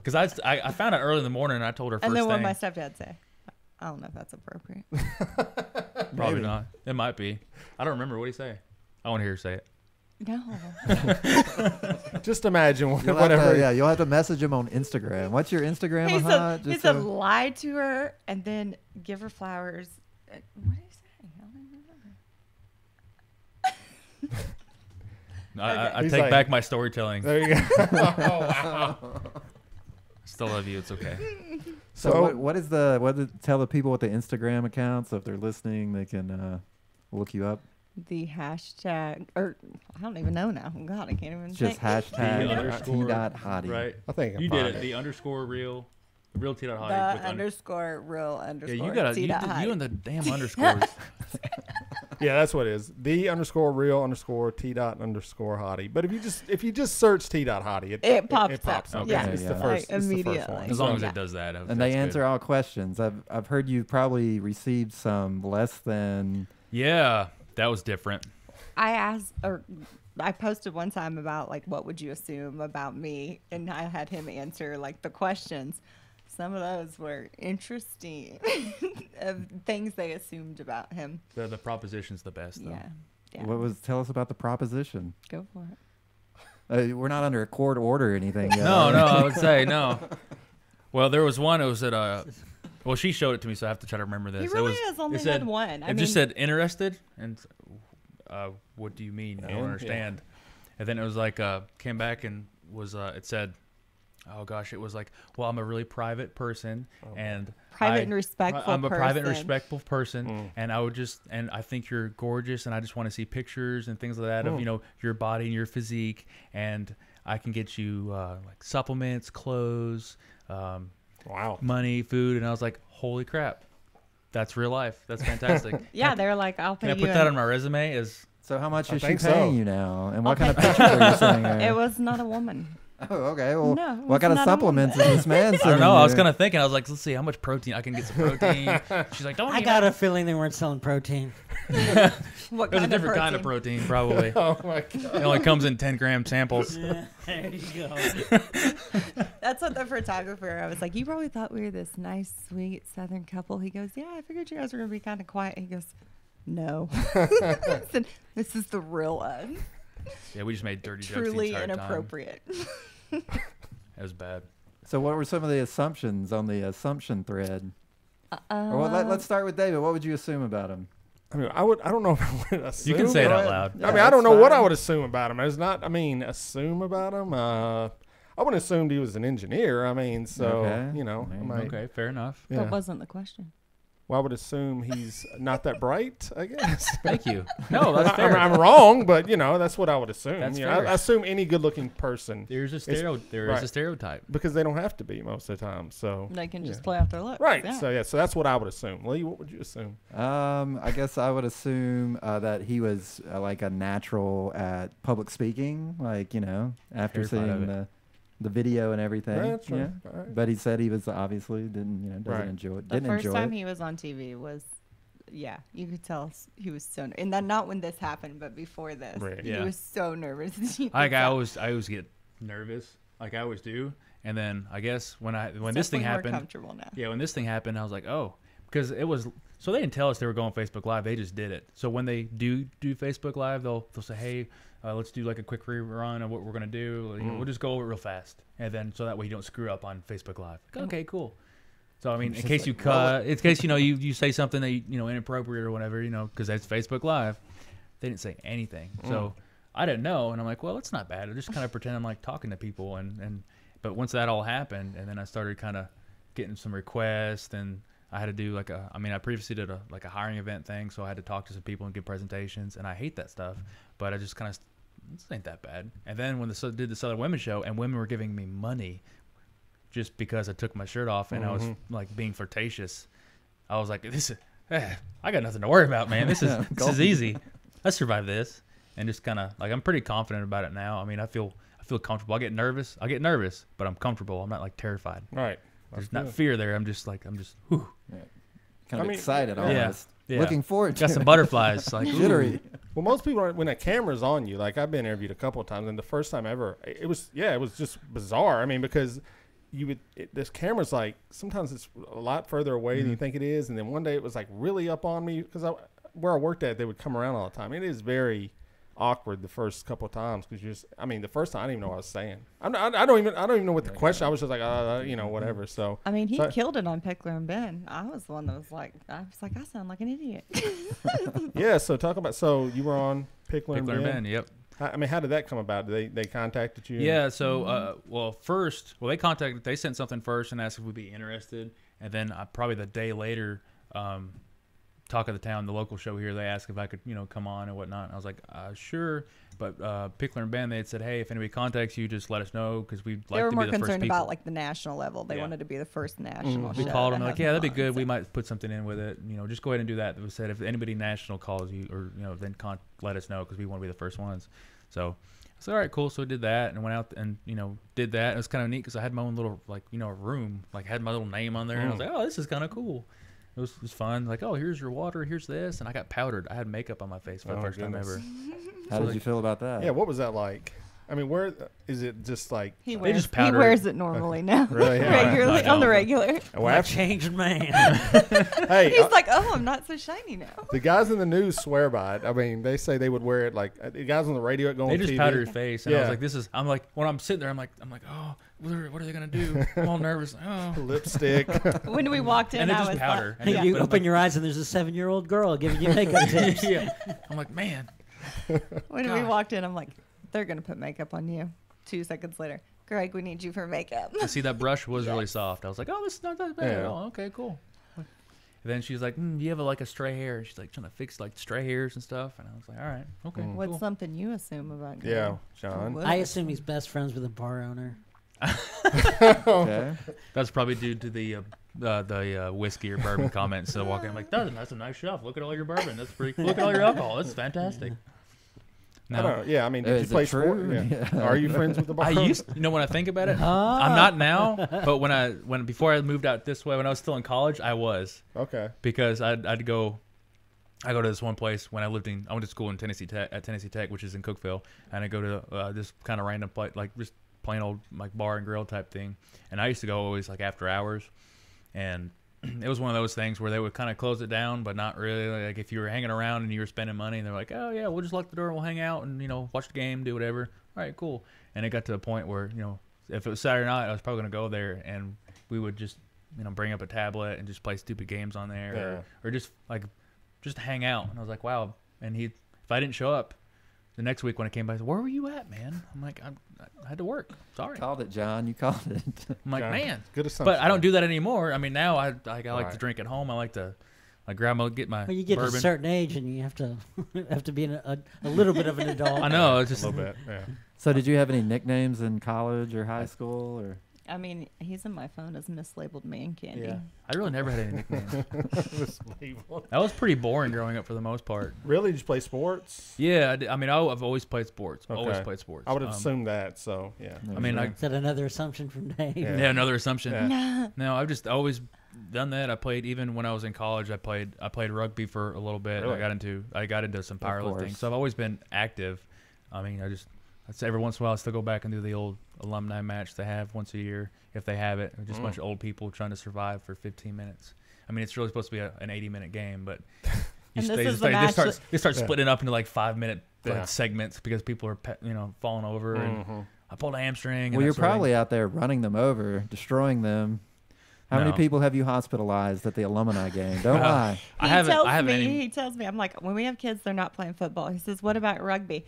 Because I found out early in the morning, and I told her first and then what thing. my stepdad say? I don't know if that's appropriate. Probably not. It might be. I don't remember what he say. I want to hear her say it. No. Just imagine You'll whatever. have to, yeah, you'll have to message him on Instagram. What's your Instagram? He Ahad? said, Just so- lie to her and then give her flowers. What did he say? I don't even remember. I He's take like- back my storytelling. There you go. Oh, wow. Still love you. It's okay. So tell the people what the Instagram account, so if they're listening, they can look you up. The hashtag, or I don't even know now. God, I can't even Just think. hashtag underscore, TDOT Hottie. Right. I think You I'm did fine. it. The underscore real TDOT Hottie. The with underscore real underscore. yeah, you got T dot you Hottie. and the damn underscores. Yeah, that's what it is. The underscore real underscore T dot underscore Hottie. But if you just search T dot Hottie, It pops up. Okay. Yeah, It's the Yeah. first. Like, It's the first immediately. one. As long as Yeah. it does that. And they answer all questions. I've heard you probably received some less than. Yeah, that was different. I posted one time about like what would you assume about me, and I had him answer like the questions. Some of those were interesting of things they assumed about him. The proposition's the best though. Yeah. Tell us about the proposition. Go for it. We're not under a court order or anything yet. No, I would say no. Well, there was one. It was at well, she showed it to me, so I have to try to remember this. He really it was, has only it said, had one. It just said interested, and what do you mean? I don't Yeah. understand. And then it was like came back and was it said, oh gosh, it was like, well, I'm a really private person and Private and respectful I'm a private and person. respectful person, and I think you're gorgeous, and I just want to see pictures and things like that of your body and your physique, and I can get you like supplements, clothes, Wow. money, food, and I was like, holy crap, that's real life. That's fantastic. Yeah, they're like, I'll pay Can I you. put that on my resume? As So how much I is she think paying so. you now? And what kind of pictures are you saying? It was not a woman. Oh, okay. Well, No, what it's kind of not a supplements is woman. this man I don't sending know. I was you? kind of thinking. I was like, let's see how much protein I can get. Some protein. She's like, don't. I eat got that. a feeling they weren't selling protein. What There's a kind different of kind of protein, probably. Oh my God. It only comes in 10-gram samples. There you go. That's what the photographer. I was like, you probably thought we were this nice, sweet Southern couple. He goes, yeah, I figured you guys were gonna be kind of quiet. He goes, no. I said, this is the real us. Yeah, we just made dirty jokes Truly the entire inappropriate. time. It was bad. So what were some of the assumptions on the assumption thread? Or let's start with David. What would you assume about him? I mean, I don't know if I would assume. You can say it out right? loud. I mean, I don't know what I would assume about him. It's not. I mean, assume about him. I would have assumed he was an engineer. I mean, so Okay. you know, I might, Okay, fair enough. yeah. That wasn't the question. Well, I would assume he's not that bright, I guess. Thank you. No, that's fair. I'm wrong, but that's what I would assume. That's I fair. assume any good-looking person. There is right. a stereotype. Because they don't have to be most of the time. So They can just play off their looks. right. Yeah. So that's what I would assume. Lee, what would you assume? I guess I would assume that he was like a natural at public speaking, like after Terrified of seeing it. the video and everything. That's right. Yeah. All right. But he said he was obviously doesn't Right. enjoy it. The Didn't first enjoy time it. he was on TV was, yeah, you could tell he was so, and then not when this happened, but before this, Right. he Yeah. was so nervous. You could I tell. always get nervous, like I always do. And then I guess when this thing Definitely more happened, comfortable now. yeah, when this thing happened, I was like, oh, because it was so they didn't tell us they were going Facebook Live. They just did it. So when they do Facebook Live, they'll say, hey, let's do like a quick rerun of what we're gonna do. We'll just go over it real fast, and then so that way you don't screw up on Facebook Live. Okay, cool. So I mean, in case you cut, in case you say something that inappropriate or whatever, because that's Facebook Live. They didn't say anything, so I didn't know, and I'm like, well, it's not bad. I just kind of pretend I'm like talking to people, but once that all happened, and then I started kind of getting some requests, and I had to do I previously did a hiring event thing, so I had to talk to some people and give presentations, and I hate that stuff, but I just kind of, this ain't that bad. And then when did the Southern Women show, and women were giving me money just because I took my shirt off and I was like being flirtatious, I was like, I got nothing to worry about, man. This is easy. I survived this, and just kind of like I'm pretty confident about it now. I mean, I feel comfortable. I get nervous, but I'm comfortable. I'm not like terrified. Right. There's not fear there. I'm just whew. Kind of excited almost. Yeah. Looking forward to Got it. some butterflies, like jittery. Well, most people when a camera's on you, like I've been interviewed a couple of times, and the first time ever, it was just bizarre. I mean, because this camera's like sometimes it's a lot further away than you think it is, and then one day it was like really up on me because where I worked at, they would come around all the time. It is very awkward the first couple of times because the first time I didn't even know what I was saying. I don't even know what the question. I was just like whatever. So I mean, he killed it on Pickler and Ben. I was the one that was like, I sound like an idiot. yeah. So you were on Pickler and Ben. Yep. I mean, how did that come about? Did they contacted you? Yeah. So they sent something first and asked if we'd be interested, and then probably the day later, Talk of the Town, the local show here, they asked if I could, come on and whatnot. And I was like, sure. But Pickler and Ben, they had said, hey, if anybody contacts you, just let us know because we'd like to be the first people. They were more concerned about like the national level. They wanted to be the first national show. We called them like, yeah, that'd be good. We might put something in with it. Just go ahead and do that. We said if anybody national calls you or, then let us know because we want to be the first ones. So I said, all right, cool. So I did that and went out and, did that. It was kind of neat because I had my own little, room, had my little name on there. And I was like, oh, this is kind of cool. It was fun. Like, oh, here's your water. Here's this. And I got powdered. I had makeup on my face for the first time ever. How did you feel about that? Yeah, what was that like? I mean, where is it just like... He wears it normally now. Really? Regularly, on the regular. Well, Changed man. Hey, he's like, oh, I'm not so shiny now. The guys in the news swear by it. I mean, they say they would wear it like the guys on the radio going. They just TV. powder your face, and I was like, I'm like, when I'm sitting there, I'm like, oh, what are they gonna do? I'm all nervous. Oh, lipstick. When we walked in, and I just was powder. Like, You open your eyes and there's a 7-year-old girl giving you makeup tips. Yeah, I'm like, man. When we walked in, I'm like, they're gonna put makeup on you. 2 seconds later, Greg, we need you for makeup. See, that brush was really soft. I was like, oh, this is not that bad. Yeah. Oh, okay, cool. And then she's like, do you have a stray hair? And she's like trying to fix stray hairs and stuff. And I was like, all right, okay. What's cool. something you assume about Greg? Yeah, John. I assume he's best friends with a bar owner. Okay. That's probably due to the whiskey or bourbon comments. So walking, I'm like, that's a nice shelf. Look at all your bourbon. That's pretty. Look at all your alcohol. That's fantastic. No. I don't know. Yeah, I mean, did you Is play it true? sport? Yeah. Yeah. Are you friends with the bar? I used, when I think about it, I'm not now. But before I moved out this way, when I was still in college, I was. Okay. Because I go to this one place when I went to school in Tennessee Tech, which is in Cookeville, and I go to this kind of random place, just plain old bar and grill type thing. And I used to go always after hours, and it was one of those things where they would kind of close it down, but not really. Like if you were hanging around and you were spending money, and they're like, oh yeah, we'll just lock the door and we'll hang out and watch the game, do whatever. All right, cool. And it got to the point where if it was Saturday night, I was probably gonna go there and we would just bring up a tablet and just play stupid games on there, or just hang out. And I was like, wow. And if I didn't show up the next week when I came by, I said, where were you at, man? I'm like, I had to work. Sorry. Called it, John. You called it. I'm like, John, man. good assumption. But I don't do that anymore. I mean, now I like to drink at home. I like to Like, Grandma, get my Well, you get to bourbon. a certain age and you have to be a little bit of an adult. I know. It's just A little bit, yeah. So did you have any nicknames in college or high school or? I mean, he's in my phone as mislabeled man candy. Yeah. I really never had any nicknames. Mislabeled. That was pretty boring growing up for the most part. Really? Did you play sports? Yeah, I mean, I've always played sports. Always Okay. played sports. I would have assumed that, so, yeah. I mean, Is that another assumption from Dave? Yeah. yeah, another assumption. Yeah. No, I've just always done that. I played even when I was in college. I played rugby for a little bit. Really? I got into some powerlifting. course. So I've always been active. I mean, I'd say every once in a while I still go back and do the old alumni match they have once a year if they have it. Just a bunch of old people trying to survive for 15 minutes. I mean, it's really supposed to be an 80-minute game, but And this is the match they start splitting up into like 5-minute Yeah. segments because people are falling over and I pulled a hamstring. and Well, that you're sort of thing. probably out there running them over, destroying them. How many No. people have you hospitalized at the alumni game? Don't lie. I haven't. He tells me, I'm like, when we have kids, they're not playing football. He says, what about rugby?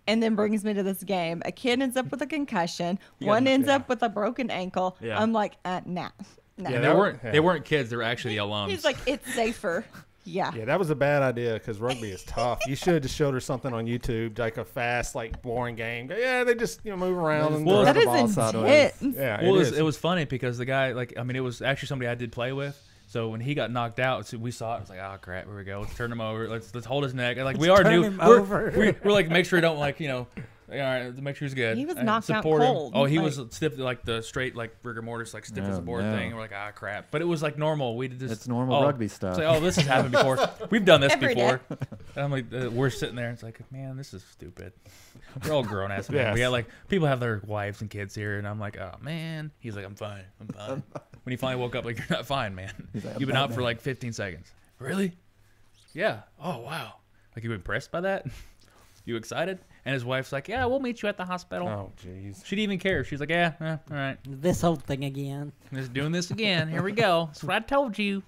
And then brings me to this game. A kid ends up with a concussion. One ends up with a broken ankle. Yeah. I'm like, nah. Yeah, And that- they weren't kids. They were actually the alums. He's like, it's safer. Yeah. Yeah, that was a bad idea because rugby is tough. You should have just showed her something on YouTube, like a fast, like boring game. Yeah, they just move around and Well, throw That the is ball intense. sideways. Yeah, Well, it is. it was funny because the guy, it was actually somebody I did play with. So when he got knocked out, so we saw it. I was like, oh crap, here we go. Let's turn him over. Let's hold his neck. Like we already turn knew. him We're, over. we're like, make sure he don't all right, make sure he's good. He was And knocked out support him. cold. Oh, he Like- was stiff, like the straight, like rigor mortis, like stiff as a Oh, board no. thing. And we're like, crap. But it was like normal. We did just It's normal rugby stuff. It's like, this has happened before. We've done this Every before. And I'm like, we're sitting there. And it's like, man, this is stupid. We're all grown ass men. Yes. We got like people have their wives and kids here, and I'm like, oh man. He's like, I'm fine. When he finally woke up, like, you're not fine, man. He's like, You've been "I'm out fine, for man." like 15 seconds. Really? Yeah. Oh wow. Like, you impressed by that? You excited? And his wife's like, yeah, we'll meet you at the hospital. Oh, jeez. She didn't even care. She's like, yeah, all right. This whole thing again. Just doing this again. Here we go. That's what I told you.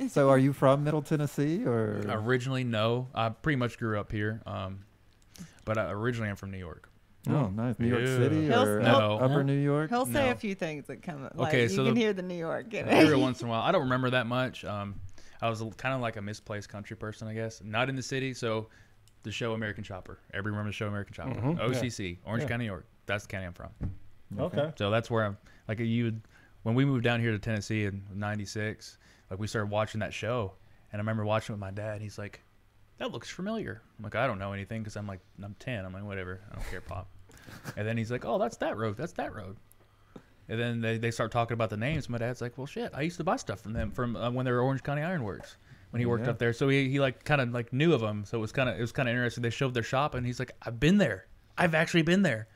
So are you from Middle Tennessee or? Originally, no. I pretty much grew up here. But originally I'm from New York. Oh, nice. New York Yeah. City or No. Upper New York? He'll say No. a few things that come up. Like, Okay, you so can the- hear the New York in Every it. once in a while. I don't remember that much. I was kind of like a misplaced country person, I guess. Not in the city, so the show American Chopper. Everybody remembers the show American Chopper. OCC, Orange County, New York. That's the county I'm from. Okay. So that's where I'm, like, when we moved down here to Tennessee in '96, like, we started watching that show, and I remember watching it with my dad, and he's like, that looks familiar. I'm like, I don't know anything because I'm 10. I'm like, whatever. I don't care, Pop. And then he's like, oh, that's that road. That's that road. And then they start talking about the names. My dad's like, well, shit, I used to buy stuff from them from when they were Orange County Iron Works when he worked up there. So he like kind of like knew of them. So it was kind of interesting. They showed their shop, and he's like, I've been there. I've actually been there.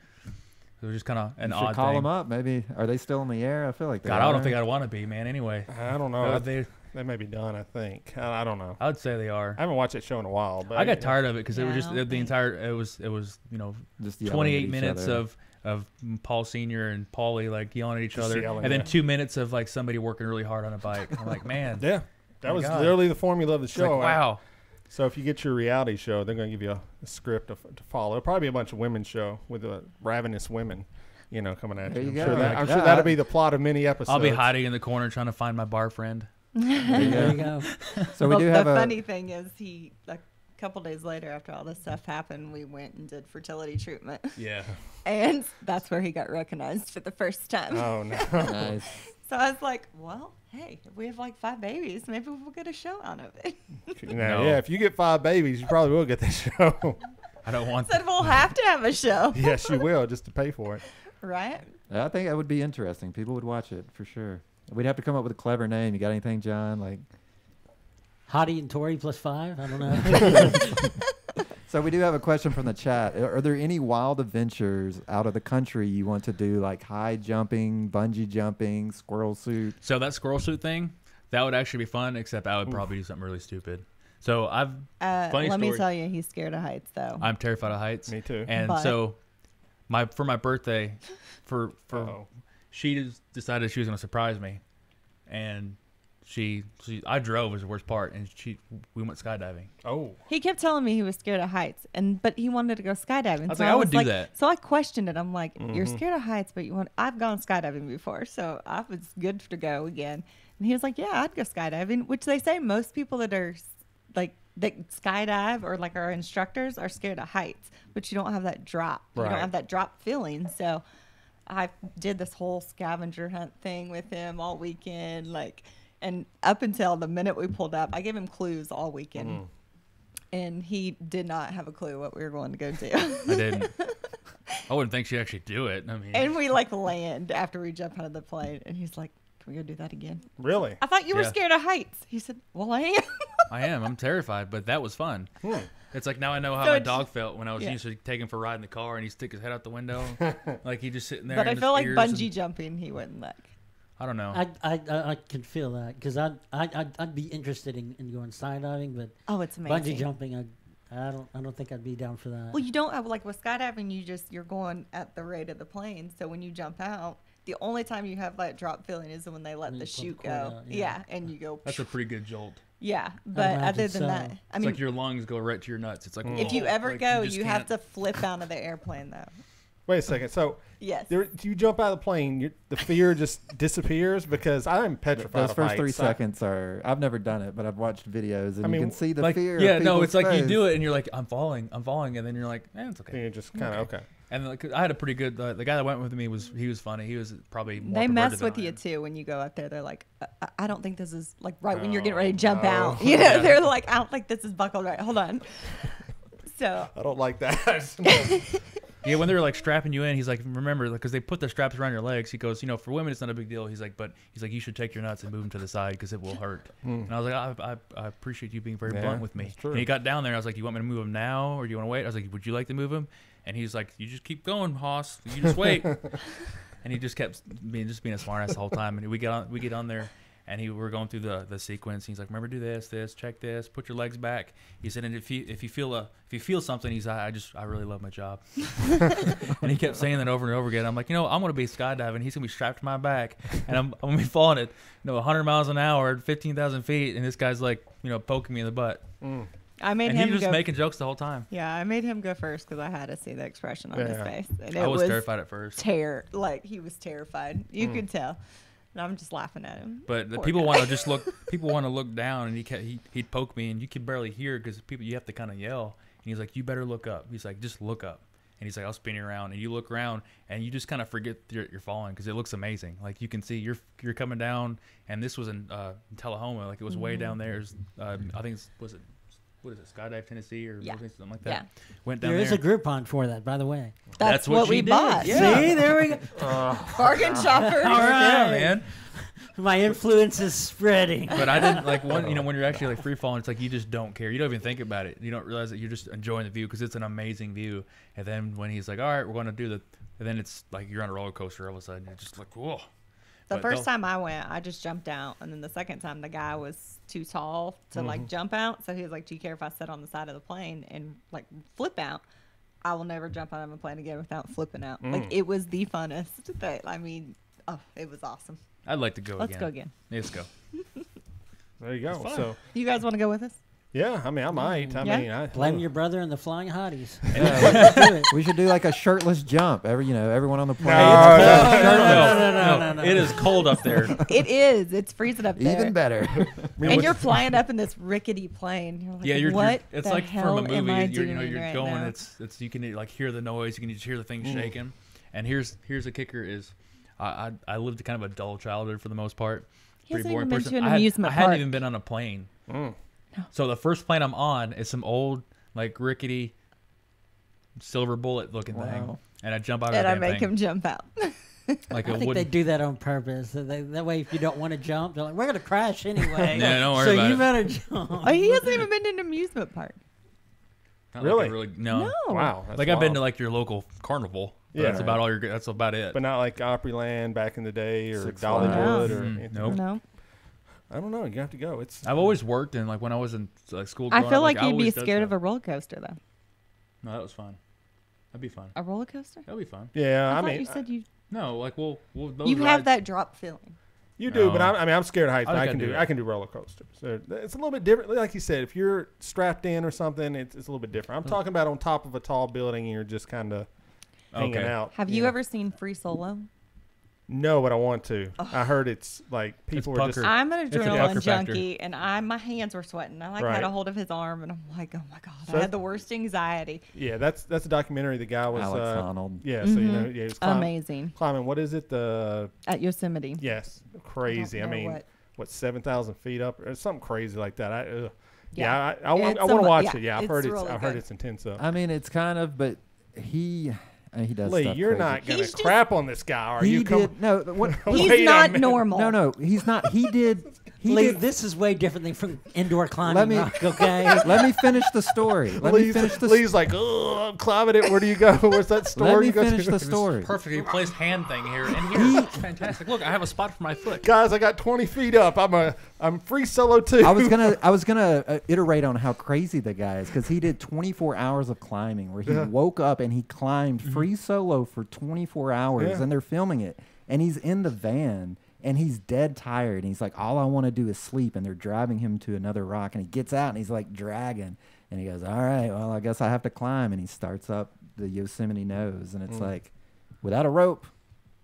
So it was just kind of an You should odd call thing. them up. Maybe are they still in the air? I feel like they God, are. I don't think I'd want to be, man. Anyway, I don't know. they may be done, I think. I don't know. I would say they are. I haven't watched that show in a while. But I got tired of it because it Yeah, was I just don't the think- entire. It was Just yelling at 28 each minutes other. of Paul Senior and Paulie like yelling at each Just other, yelling, and then yeah. 2 minutes of like somebody working really hard on a bike. I'm like, man, Yeah. That My was God. literally the formula of the it's show. like, wow. So if you get your reality show, they're going to give you a script to follow. It'll probably be a bunch of women's show with ravenous women, coming at There you. you I'm go. sure, Like I'm sure that. that'll be the plot of many episodes. I'll be hiding in the corner trying to find my bar friend. There you go. So we Well, do have the a. funny thing is, a couple days later, after all this stuff happened, we went and did fertility treatment, Yeah. and that's where he got recognized for the first time. Oh, no. Nice. So I was like, well, hey, if we have like 5 babies, maybe we'll get a show out of it. Now, No. yeah, if you get 5 babies, you probably will get this show. I don't want. Said we'll have to have a show, Yes, you will, just to pay for it. right? I think that would be interesting. People would watch it for sure. We'd have to come up with a clever name. You got anything, John? Like, Hottie and Torrey plus 5? I don't know. so we do have a question from the chat. Are there any wild adventures out of the country you want to do, like high jumping, bungee jumping, squirrel suit? So that squirrel suit thing, that would actually be fun. Except I would probably do something really stupid. So I've funny Let me story. tell you, he's scared of heights, though. I'm terrified of heights. Me too. And But- so, for my birthday, for Uh-oh. she decided she was going to surprise me, and I drove was the worst part, and we went skydiving. Oh. He kept telling me he was scared of heights, but he wanted to go skydiving. I was like, I would do that. So I questioned it. I'm like, you're scared of heights, but I've gone skydiving before, so I was good to go again. And he was like, yeah, I'd go skydiving, which they say most people that are like that skydive or like our instructors are scared of heights, but you don't have that drop. You don't have that drop feeling. So I did this whole scavenger hunt thing with him all weekend, and up until the minute we pulled up, I gave him clues all weekend. And he did not have a clue what we were going to go do. I didn't. I wouldn't think she'd actually do it. I mean, and we land after we jump out of the plane, and he's like, "Can we go do that again?" Really? I thought you were scared of heights. He said, "Well, I am." I am. I'm terrified, but that was fun. It's like now I know how my dog felt when I was used to take him for a ride in the car, and he'd stick his head out the window, like he just sitting there. But I in feel his like ears bungee jumping, he wouldn't like. I don't know. I could feel that because I'd be interested in going skydiving, but it's amazing. Bungee jumping, I don't think I'd be down for that. Well, you don't have, like with skydiving, you're going at the rate of the plane. So when you jump out, the only time you have that drop feeling is when they let the chute go. Out, yeah, and you go. That's a pretty good jolt. Yeah, but other than that, I mean, it's like your lungs go right to your nuts. It's like if you ever go, you have to flip out of the airplane though. Wait a second. So yes, you jump out of the plane, the fear just disappears because I'm petrified. Those of first heights. 3 seconds are. I've never done it, but I've watched videos, and you can see the like, fear. Yeah, of no, it's like face. you do it, and you're like, I'm falling, and then you're like, it's okay. And you're just kind of okay. And like, I had a pretty good. The guy that went with me was funny. He was probably more. They mess with you too when you go up there. They're like, I don't think this is like right when you're getting ready to jump out. You know, they're like, I don't think this is buckled right. Hold on. So I don't like that. Yeah, when they're like strapping you in, he's like, remember, because they put the straps around your legs. He goes, for women it's not a big deal. He's like, you should take your nuts and move them to the side because it will hurt. And I was like, I appreciate you being very blunt with me. And he got down there. And I was like, do you want me to move him now or do you want to wait? I was like, would you like to move him? And he's like, you just keep going, Hoss. You just wait. And he just kept being a smart ass the whole time. And we get on there. And we're going through the sequence. He's like, remember, do this, check this, put your legs back. He said, and if you feel something, he's I really love my job. And he kept saying that over and over again. I'm like, I'm gonna be skydiving. He's gonna be strapped to my back, and I'm gonna be falling at 100 miles an hour at 15,000 feet, and this guy's like, poking me in the butt. I made and him he was go, just making jokes the whole time. Yeah, I made him go first because I had to see the expression on his face. And I was terrified at first. He was terrified. You could tell. And I'm just laughing at him. But the people want to just look. People want to look down, and he'd poke me, and you could barely hear because you have to kind of yell. And he's like, "You better look up." He's like, "Just look up." And he's like, "I'll spin you around," and you look around, and you just kind of forget you're falling because it looks amazing. Like you can see you're coming down, and this was in Tullahoma, like it was way down there. I think what is it, Skydive Tennessee or something like that? Yeah. Went down there. There is a Groupon for that, by the way. That's what we bought. Yeah. See, there we go. Bargain shopper. All right, yeah, man. My influence is spreading. But I didn't like when you're actually like free falling, it's like you just don't care. You don't even think about it. You don't realize that you're just enjoying the view because it's an amazing view. And then when he's like, "All right, we're going to do and then it's like you're on a roller coaster all of a sudden. You're just like, whoa. The first time I went, I just jumped out, and then the second time, the guy was too tall to like jump out, so he was like, "Do you care if I sit on the side of the plane and like flip out?" I will never jump out of a plane again without flipping out. Like it was the funnest thing. I mean, it was awesome. I'd like to go Let's go again. Let's go. There you go. So you guys want to go with us? yeah, I mean, I might. I Blame your brother and the Flying Hotties. We should do like a shirtless jump. Everyone on the plane. No. It is cold up there. It is. It's freezing up there. Even better. And you're flying up in this rickety plane. You're like, what it's the like hell from a am I movie. doing You're right going. now? It's you can like hear the noise. You can just hear the thing shaking. And here's the kicker is, I lived kind of a dull childhood for the most part. He Pretty hasn't boring even been person. to an amusement I hadn't park. even been on a plane. So the first plane I'm on is some old like rickety silver bullet looking thing, and I jump out of And the I damn make thing. him jump out. Like I think they do that on purpose. That way, if you don't want to jump, they're like, "We're going to crash anyway." Yeah, don't worry so about you it. better jump. He hasn't even been to an amusement park. Not Really? Like no. Wow. That's Like I've been to wild. like your local carnival. But Yeah. that's about all. That's about it. But not like Opryland back in the day or Six Dollywood Flags. or anything. Nope. No. I don't know. You have to go. It's I've always worked in like when I was in like school. I growing feel up, like I you'd be always did scared of stuff. a roller coaster, though. No, that was fun. That'd be fun. A roller coaster? That'd be fun. yeah. I I thought mean, you said you No, like we'll those have rides- that drop feeling. You do, but No. I'm scared of heights. But I I think can I do do I it. can do roller coasters. So it's a little bit different. Like you said, if you're strapped in or something, it's a little bit different. I'm talking about on top of a tall building and you're just kind of hanging Okay. out. Have you ever seen Free Solo? No, but I want to. I heard it's like people are just. pucker. I'm an It's a adrenaline pucker factor. junkie, and my hands were sweating. I Right. had a hold of his arm, and I'm like, oh my god, So I had the worst anxiety. Yeah, that's a documentary. The guy was Alex Honnold. Yeah, so you know, yeah, he was Amazing. climbing. What is it? The At Yosemite. yes, crazy. I know mean, what 7,000 feet up or something crazy like that. I want It's to watch yeah, it. Yeah, I've it's heard really I've heard good. it's intense though. I mean, it's kind of, but he does Lee, stuff you're crazy. not gonna He's just- crap on this guy, are He you? did no. What? He's Wait a not minute. normal. No, he's not. He did. He Lee, did. this is way different than from indoor climbing. Let me- rock, okay? Let me finish the story. Let me finish the. Lee's like, oh, I'm climbing it. Where do you go? Where's that store? Let me you go finish to? the story. Perfectly placed hand thing here and here. It's fantastic. Look, I have a spot for my foot. Guys, I got 20 feet up. I'm free solo too. I was gonna iterate on how crazy the guy is because he did 24 hours of climbing where he woke up and he climbed free solo for 24 hours Yeah. and they're filming it and he's in the van and he's dead tired and he's like, all I want to do is sleep, and they're driving him to another rock and he gets out and he's like dragging and he goes, all right, well, I guess I have to climb, and he starts up the Yosemite nose and it's like without a rope.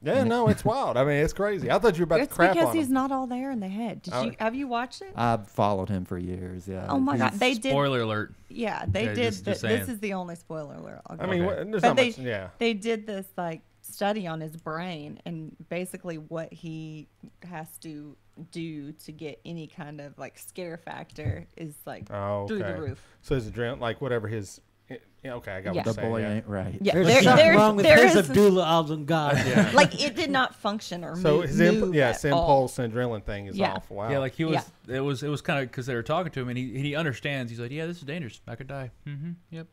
Yeah, no, it's wild. I mean, it's crazy. I thought you were about It's to crap because on he's him. not all there in the head. Have you watched it? I've followed him for years. Yeah. Oh my god, they did. Spoiler alert. Yeah, they Okay, did. just This saying. is the only spoiler alert. I'll I give mean, you. what, there's But not much. Yeah. they did this like study on his brain and basically what he has to do to get any kind of like scare factor is like Oh, through okay. the roof. So his adrenaline, like whatever his. Yeah, okay, I got Yeah. what The you're boy saying. ain't right. Yeah, There's something wrong with there his is- Abdullah Al-Zungad. Yeah. like it did not function or So move, his move his at all. impulse and adrenaline thing is Yeah. off. Wow. Yeah, like he was. Yeah. It was kind of because they were talking to him, and he understands. He's like, yeah, this is dangerous. I could die. Mm-hmm. Yep.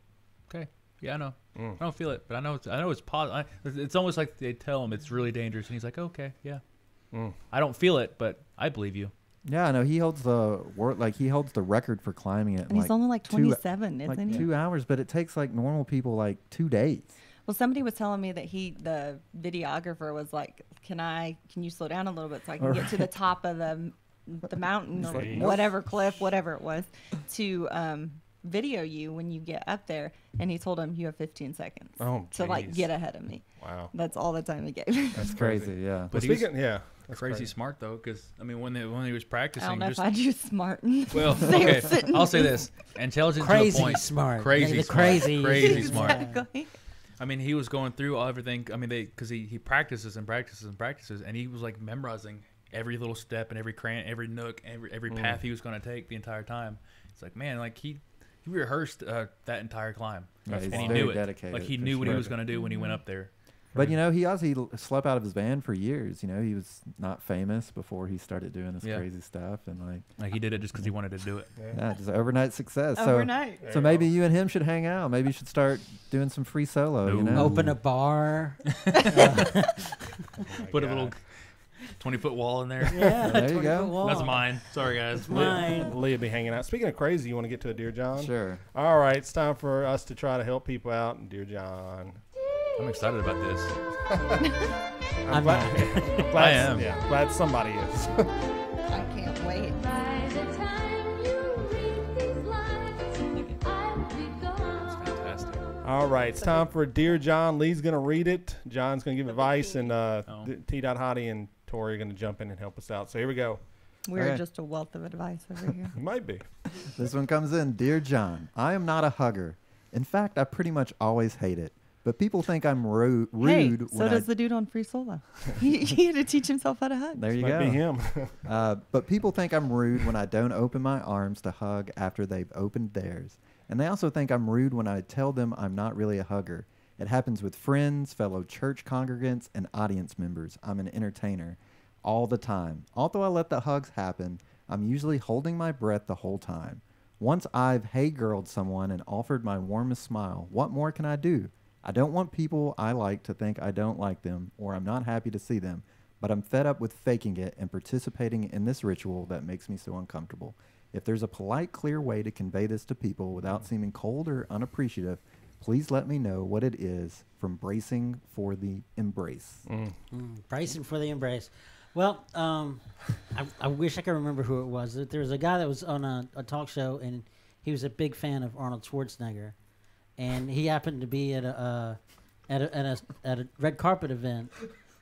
Okay. Yeah, I know. I don't feel it, but I know it's positive. It's almost like they tell him it's really dangerous, and he's like, okay, yeah. I don't feel it, but I believe you. Yeah, I know. He holds the record for climbing it. in, And he's only like 27, like isn't he? 2 hours, but it takes like normal people like 2 days. Well, somebody was telling me that the videographer was like, can you slow down a little bit so I can get to the top of the mountain or Jeez. whatever cliff, whatever it was, to video you when you get up there. And he told him you have 15 seconds to like geez. get ahead of me. Wow. That's all the time he gave. That's crazy. Yeah. But he was speaking, yeah, that's Crazy smart though, because I mean, when he was I practicing, don't know just if I do smart. well, They were okay, sitting- I'll say this: intelligent Crazy to a point, smart. crazy, The smart. crazy- crazy smart. Exactly. I mean, he was going through everything. I mean, because he practices and practices and practices, and he was like memorizing every little step and every every nook, every path he was going to take the entire time. It's like, man, like he rehearsed that entire climb, Yeah, he's and he very knew it. dedicated, Like he for knew what he sure. was going to do when he went up there. But you know, he slept out of his van for years. You know, he was not famous before he started doing this Yeah. crazy stuff, and Like he did it just because he wanted to do it. yeah, just overnight success. Overnight. So maybe you and him should hang out. Maybe you should start doing some free solo. You No. know, Open a bar. Put a little 20-foot wall in there. Yeah, There you 20-foot go. wall. That's mine. Sorry, guys. Mine. Lee will be hanging out. Speaking of crazy, you want to get to a Dear John? Sure. All right, it's time for us to try to help people out. And Dear John, I'm excited about this. I'm glad, not. glad- I am. Yeah, glad somebody is. I can't wait. Fantastic. All right, it's time for Dear John. Lee's going to read it. John's going to give advice, and TDOT Hottie and Torrey are going to jump in and help us out. So here we go. We're Okay. just a wealth of advice over here. You might be. This one comes in. Dear John, I am not a hugger. In fact, I pretty much always hate it. But people think I'm rude Hey, so when does the dude on Free Solo. he had to teach himself how to hug. There you Might go. be him. But people think I'm rude when I don't open my arms to hug after they've opened theirs. And they also think I'm rude when I tell them I'm not really a hugger. It happens with friends, fellow church congregants, and audience members. I'm an entertainer all the time. Although I let the hugs happen, I'm usually holding my breath the whole time. Once I've hey-girled someone and offered my warmest smile, what more can I do? I don't want people I like to think I don't like them or I'm not happy to see them, but I'm fed up with faking it and participating in this ritual that makes me so uncomfortable. If there's a polite, clear way to convey this to people without seeming cold or unappreciative, please let me know what it is from bracing for the embrace. Bracing for the embrace. Well, I wish I could remember who it was. There was a guy that was on a talk show, and he was a big fan of Arnold Schwarzenegger, and he happened to be at a red carpet event.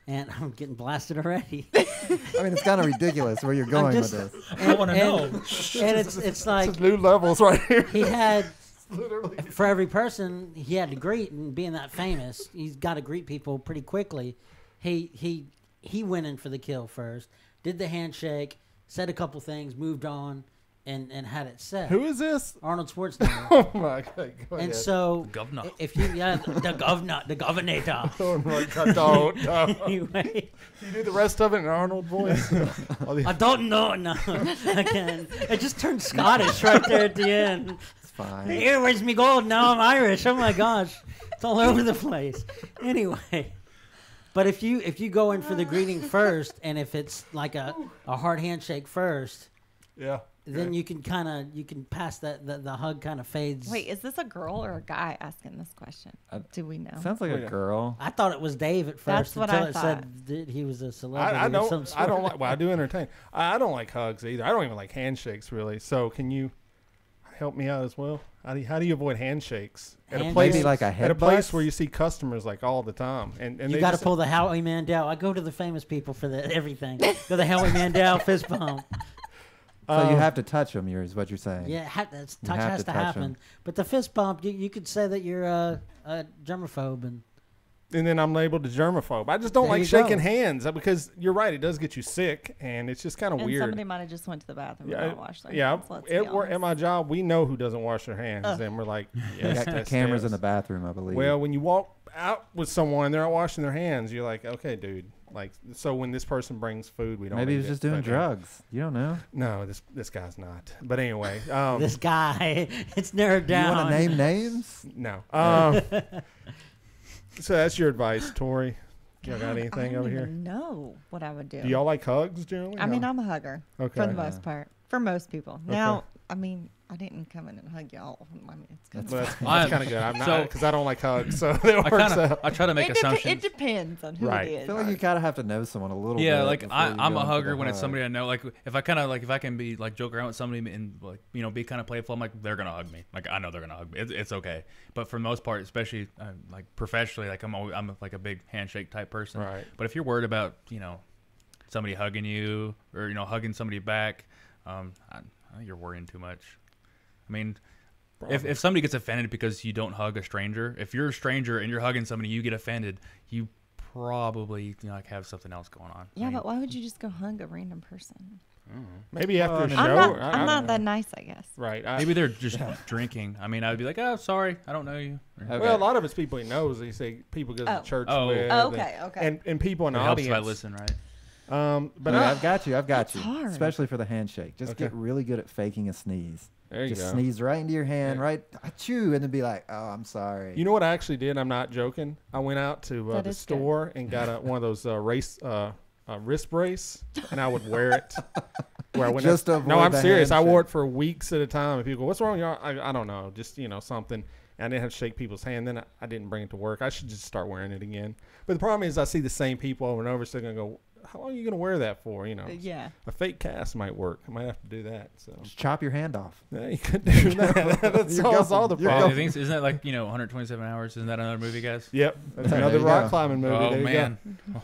And I'm getting blasted already. I mean, it's kind of ridiculous where you're going with this. I want to know. And it's like It's new levels right here. he had for every person he had to greet, and being that famous, he's got to greet people pretty quickly. He went in for the kill first, did the handshake, said a couple things, moved on, and had it set. Who is this? Arnold Schwarzenegger. Oh my God! Go And ahead. so, The governor. if you the governor, Oh my God! Don't. anyway, You do the rest of it in Arnold voice. I don't know. No, I can't. It just turned Scottish right there at the end. It's fine. Here, where's me gold? Now I'm Irish. Oh my gosh, it's all over the place. Anyway, but if you go in for the greeting first, and if it's like a hard handshake first, Yeah. then you can pass that the hug kind of fades. Wait, is this a girl or a guy asking this question? Do we know? Sounds like a girl. I thought it was Dave at first That's what until I it said that he was a celebrity. I of some don't. sort. I don't like. Well, I do entertain. I don't like hugs either. I don't even like handshakes really. So can you help me out as well? How do you avoid handshakes at a Handshakes? place Maybe like a at a place headbutt? where you see customers like all the time? And You they got to just- pull the Howie Mandel. I go to the famous people for everything. Go to the Howie Mandel fist bump. So you have to touch them, is what you're saying. Yeah, touch You have has to to touch happen. 'em. But the fist bump, you could say that you're a germaphobe, and then I'm labeled a germaphobe. I just don't There like you shaking go. hands because you're right. It does get you sick, and it's just kind of And weird. somebody might have just went to the bathroom and not washed their yeah. hands. Let's be At honest. my job, we know who doesn't wash their hands, and we're like, We yes, got that's cameras theirs. in the bathroom, I believe. Well, when you walk out with someone and they're not washing their hands, you're like, okay, dude. Like, so when this person brings food, we don't. maybe he eat was it. just doing But, drugs. You don't know. No, this guy's not. But anyway, this guy, it's narrowed Do you down. want to name names? no. So that's your advice, Tori. Y'all got I anything don't over even here? know what I would do. Do y'all like hugs generally? I mean, I'm a hugger Okay. for the most part. For most people. Now, I mean, I didn't come in and hug y'all. I mean, it's kind Well, of that's kind of good. I'm not So- because I don't like hugs, so it I works kind of out. I try to make it assumptions. depends on who Right. it I is. feel like you gotta have to know someone a little bit. Yeah, like before you I'm go a in for hugger the when it's hug. somebody I know. Like if I kind of like if I can be like joke around with somebody and like be kind of playful, I'm like they're gonna hug me. Like I know they're gonna hug me. It's okay. But for the most part, especially like professionally, like I'm like a big handshake type person. Right. But if you're worried about somebody hugging you or hugging somebody back, I think you're worrying too much. I mean, if somebody gets offended because you don't hug a stranger, if you're a stranger and you're hugging somebody, you get offended, you probably like have something else going on. Yeah, but why would you just go hug a random person? Maybe after a show. I'm not that nice, I guess. Right. Maybe they're just drinking. I mean, I would be like, oh, sorry, I don't know you. Okay. Well, a lot of it's people he knows. They say people go to church Oh. with. Oh, okay. And people in the It helps audience. if I listen, right? But Okay, I've got you. It's you. hard. Especially for the handshake. Just Okay. get really good at faking a sneeze. there you Just go. sneeze right into your hand, Yeah. right? Achoo, and then be like, "Oh, I'm sorry." You know what I actually did? I'm not joking. I went out to That the is store and got one of those wrist brace, and I would wear it. Where I went Just to no, avoid I'm the serious. I wore it handshake. for weeks at a time. And people go, "What's wrong with you?" I don't know. Just something. And I didn't have to shake people's hand. Then I didn't bring it to work. I should just start wearing it again. But the problem is, I see the same people over and over. So they're gonna go, "How long are you gonna wear that for?" Yeah. A fake cast might work. I might have to do that. So Just chop your hand off. yeah, you could do that. That You're solves going- all the you're I problems. think isn't that like 127 hours? Isn't that another movie, guys? Yep, that's There another you rock go. climbing movie. Oh There you go. man,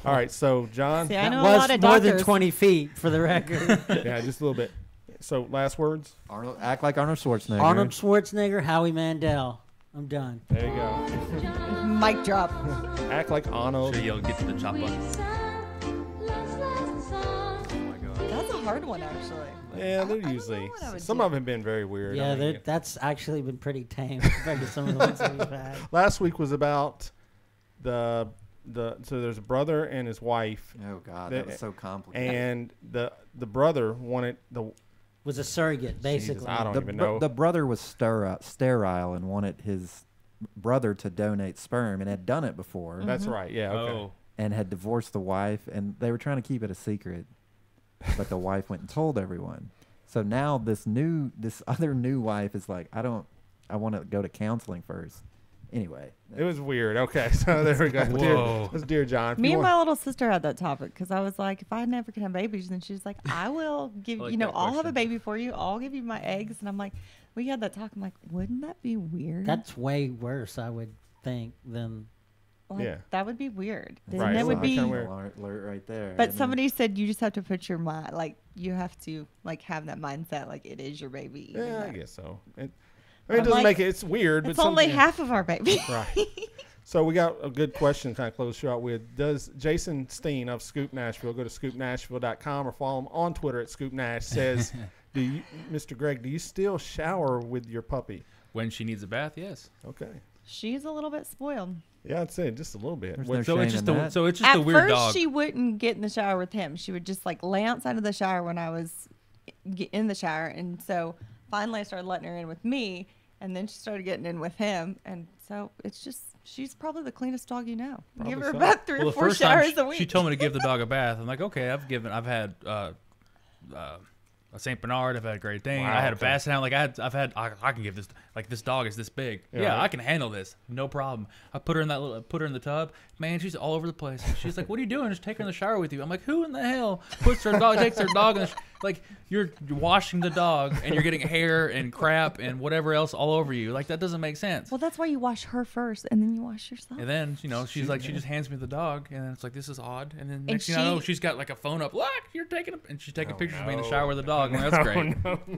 All right, so John, See, I know a was lot of more than doctors. 20 feet for the record. yeah, just a little bit. So last words. Arnold, act like Arnold Schwarzenegger. Arnold Schwarzenegger, Howie Mandel. I'm done. There you go. Mic drop. Act like Arnold. so you'll get to the chop button. That's a hard one, actually. Yeah, they're I don't usually. know what I would Some do. of them have been very weird. Yeah, I mean, that's actually been pretty tame compared to some of the ones that we've had. last week was about the so there's a brother and his wife, Oh God, The- that was so complicated. and the brother wanted the. Was a surrogate, basically. I don't the, even know. the brother was sterile and wanted his brother to donate sperm and had done it before That's right. Yeah. Okay. Oh, and had divorced the wife, and they were trying to keep it a secret, but the wife went and told everyone. So now this other new wife is like, I want to go to counseling first, Anyway, It was weird. Okay, so there we go. Whoa. That's Dear John. If Me you and want- my little sister had that topic because I was like, if I never can have babies, then she's like, I will give I like you know, that I'll have a question. baby for you. I'll give you my eggs. And I'm like, we had that talk. I'm like, wouldn't that be weird? That's way worse, I would think, than like, Yeah. that would be weird. Then Right, it well, would I be. kinda weird. alert right there. But isn't it? somebody said you just have to put your mind, like you have to like have that mindset, like it is your baby. even Yeah, I though- guess so. It I'm doesn't like, make it. It's weird, It's but only something- half of our baby. Right. So we got a good question to kind of close the show out with. Does Jason Steen of Scoop Nashville, go to scoopnashville.com or follow him on Twitter at Scoop Nash, says, do you, Mr. Greg, do you still shower with your puppy? When she needs a bath, yes. Okay. She's a little bit spoiled. Yeah, I'd say just a little bit. There's What- no So shame it's just in a that. so it's just At a weird first, dog. she wouldn't get in the shower with him. She would just like lay outside of the shower when I was in the shower, and so finally I started letting her in with me, and then she started getting in with him, and so it's just she's probably the cleanest dog you know. You give Probably her so. about 3 Well, or the 4 first time showers a week. she told me to give the dog a bath. I'm like, okay, I've had a Saint Bernard, I've had a Great Dane, Wow, I had a okay. Basset Hound. Like I can give this. Like this dog is this big. Yeah, Yeah, right. I can handle this, no problem. I put her in the tub. Man, she's all over the place. She's like, what are you doing? Just take her in the shower with you. I'm like, who in the hell puts their dog, takes their dog in the like you're washing the dog and you're getting hair and crap and whatever else all over you. Like that doesn't make sense. Well, that's why you wash her first, and then you wash yourself. And then, she's like, she just hands me the dog, and it's like, this is odd. And then next thing I she- know, she's got like a phone up. Look, you're taking and she's taking pictures of me in the no. shower with the dog. I'm like, that's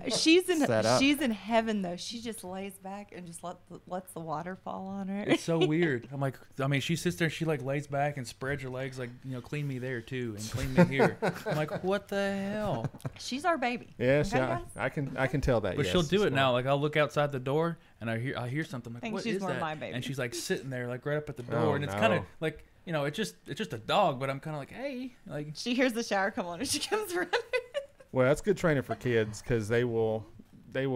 great. She's in Set up. she's in heaven though. She just lays back and just lets the water fall on her. It's so weird. I'm like, I mean, she sits there and she like lays back and spreads her legs, like, clean me there too, and clean me here. I'm like, what the hell? She's our baby. Yes, Okay, yeah, guys? I can tell that. But yes, she'll do it's it now. fine. Like I'll look outside the door and I hear something. I'm like, Think what she's is more that? my baby. And she's like sitting there, like right up at the door, Oh, and it's kind of no. like, it's just a dog, but I'm kind of like, hey, like. She hears the shower come on and she comes running. Well, that's good training for kids because they will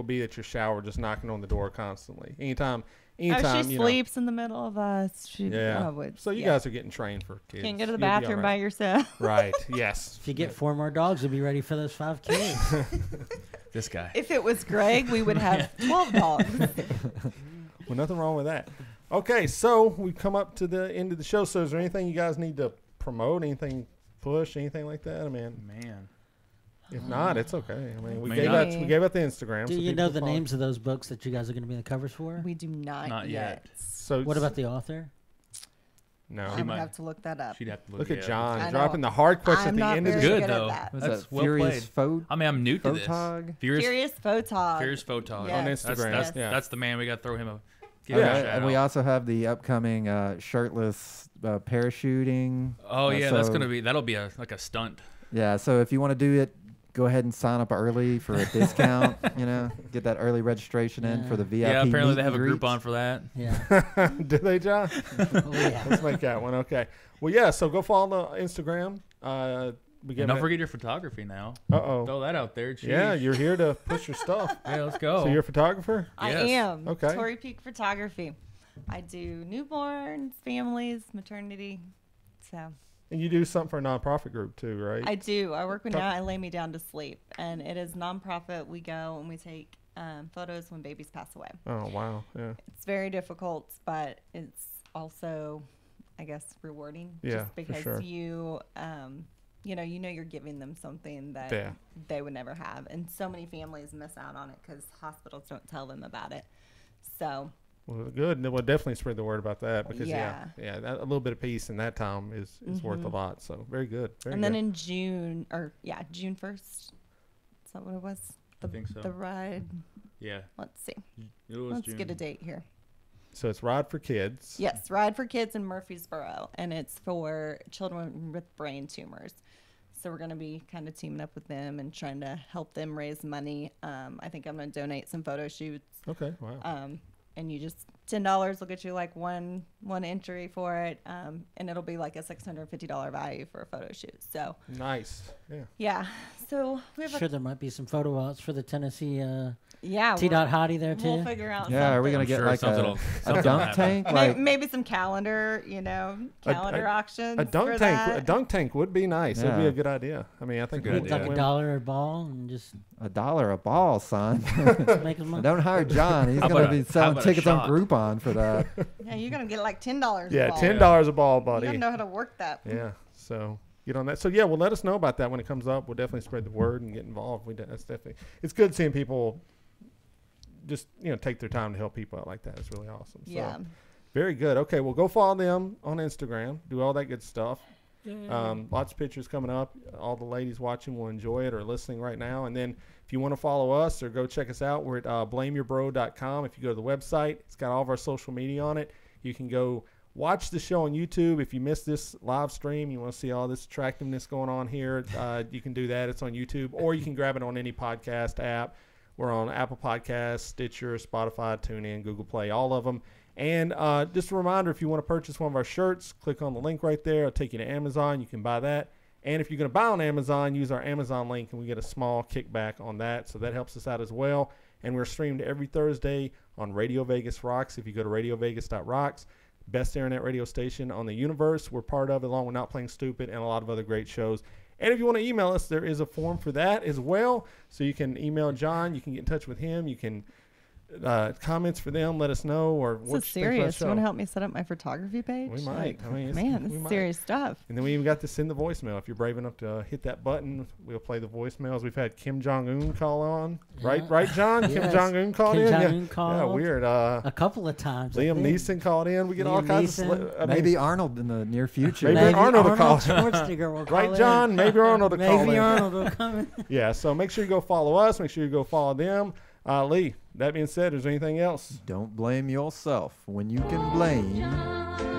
be at your shower just knocking on the door constantly. Anytime, Oh, she you know. sleeps in the middle of us. She, Yeah. oh, would, So you yeah. guys are getting trained for kids. Can't go to the You'll be bathroom all by right. yourself. Right. Yes. if you get 4 more dogs, you'll be ready for those 5 kids. This guy. If it was Greg, we would have 12 dogs. Well, nothing wrong with that. Okay, so we've come up to the end of the show. So is there anything you guys need to promote? Anything push? Anything like that? I mean, Man. if not, it's okay. I mean, we May gave not. out the Instagram. Do so you people know can the follow. names of those books that you guys are going to be in the covers for? We do not, Not yet. So What about the author? no? I'm might- gonna have to look that up. She'd have to Look yeah. at John I know. dropping the hard questions I'm at the not end of the very Good, good at though. that. Was That's that well Furious played. I mean, I'm new to this. Photog? Furious Photog. Furious Photog. Yes. On That's, Instagram. that's, Yeah. that's the man. We got to throw him a. Yeah, give him a Okay, shout and we out. also have the upcoming shirtless parachuting. Oh yeah, that's so- that'll be a stunt. Yeah, so if you want to do it, go ahead and sign up early for a discount. Get that early registration in for the VIP. Yeah, apparently meet they have a and group greets. on for that. Yeah. Do they, John? Oh, yeah. Let's make that one. Okay. Well, yeah. So go follow the Instagram. We And get. don't forget your photography now. Uh-oh. Throw that out there. Yeah, Jeez. you're here to push your stuff. Yeah, let's go. So you're a photographer? I Yes. am. Okay. Torrey Peak Photography. I do newborns, families, maternity. So And you do something for a nonprofit group too, right? I do. I work with Talk- Now I Lay Me Down to Sleep, and it is nonprofit. We go and we take photos when babies pass away. Oh wow. Yeah. It's very difficult, but it's also, I guess, rewarding. Yeah, just for because sure. you you're giving them something that Yeah. they would never have, and so many families miss out on it because hospitals don't tell them about it. So Well, good. And we'll definitely spread the word about that because Yeah. that, a little bit of peace in that time is worth a lot. So very good. Very and good. then in June 1st, is that what it was? I think so. The ride. Yeah. Let's see. It was Let's June. get a date here. So it's Ride for Kids. Yes, Ride for Kids in Murfreesboro, and it's for children with brain tumors. So we're going to be kind of teaming up with them and trying to help them raise money. I think I'm going to donate some photo shoots. Okay. Wow. And you just $10 will get you like one entry for it, and it'll be like a $650 value for a photo shoot. So Nice. Yeah. yeah, so we have Sure, there might be some photo ops for the Tennessee yeah TDOT Hottie there too. We'll figure out. Yeah, are we something. gonna get sure like something a will- something dunk will happen. tank? May- Like maybe some calendar, calendar auctions. A dunk for tank. that. A dunk tank would be nice. It'd be Yeah. a good idea. I mean, I think good it would- idea. Like $1 a ball and just $1 a ball, son. make them look. Don't hire John. He's How gonna about be a- how selling about a tickets on shot? Groupon. coupon for that. Yeah, you're gonna get like $10. Yeah, a ball. $10 a ball, buddy. You gotta know how to work that. Yeah, so get on that. So yeah, well, let us know about that when it comes up. We'll definitely spread the word and get involved. That's definitely, it's good seeing people just take their time to help people out like that. It's really awesome. So, Yeah. very good. Okay, well, go follow them on Instagram. Do all that good stuff. Lots of pictures coming up. All the ladies watching will enjoy it or listening right now. And then if you want to follow us or go check us out, we're at blameyourbro.com. If you go to the website, it's got all of our social media on it. You can go watch the show on YouTube. If you missed this live stream, you want to see all this attractiveness going on here, you can do that. It's on YouTube. Or you can grab it on any podcast app. We're on Apple Podcasts, Stitcher, Spotify, TuneIn, Google Play, all of them. And just a reminder, if you want to purchase one of our shirts, click on the link right there. It'll take you to Amazon. You can buy that. And if you're going to buy on Amazon, use our Amazon link, and we get a small kickback on that. So that helps us out as well. And we're streamed every Thursday on Radio Vegas Rocks. If you go to radiovegas.rocks, best internet radio station on the universe. We're part of it, along with Not Playing Stupid and a lot of other great shows. And if you want to email us, there is a form for that as well. So you can email John. You can get in touch with him. You can comments for them, let us know. Or this is serious. You want to help me set up my photography page? We might. Man, this is serious stuff. And then we even got to send the voicemail. If you're brave enough to hit that button, we'll play the voicemails. We've had Kim Jong-un call on. Yeah. Right, John? Yes. Kim Jong-un called in? Kim Jong-un called. Yeah, weird. A couple of times. Liam Neeson called in. We get all kinds of... Maybe Arnold in the near future. Maybe Arnold will call. Schwarzenegger will call Right, in. John? Maybe Arnold will call in. Maybe Arnold will come in. Yeah, so make sure you go follow us. Make sure you go follow them. Lee, that being said, is there anything else? Don't blame yourself when you can blame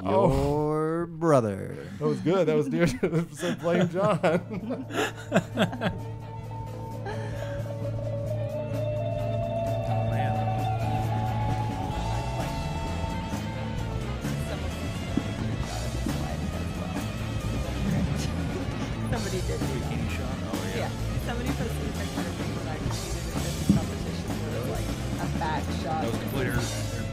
your brother. That was good. That was dear to say blame John. Somebody did. Yeah. Somebody posted a picture of me when I competed in this competition where it was like a back shot.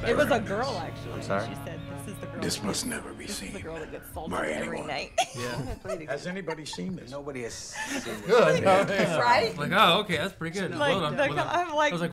It was a girl, actually. I'm sorry? She said, "This is the girl. This must never be This is the seen girl that gets salted by every anyone." night." Yeah. Has anybody seen this? Nobody has seen this. Good. Right? Like, oh, okay, that's pretty good. Like, Well done. I'm like, I was like,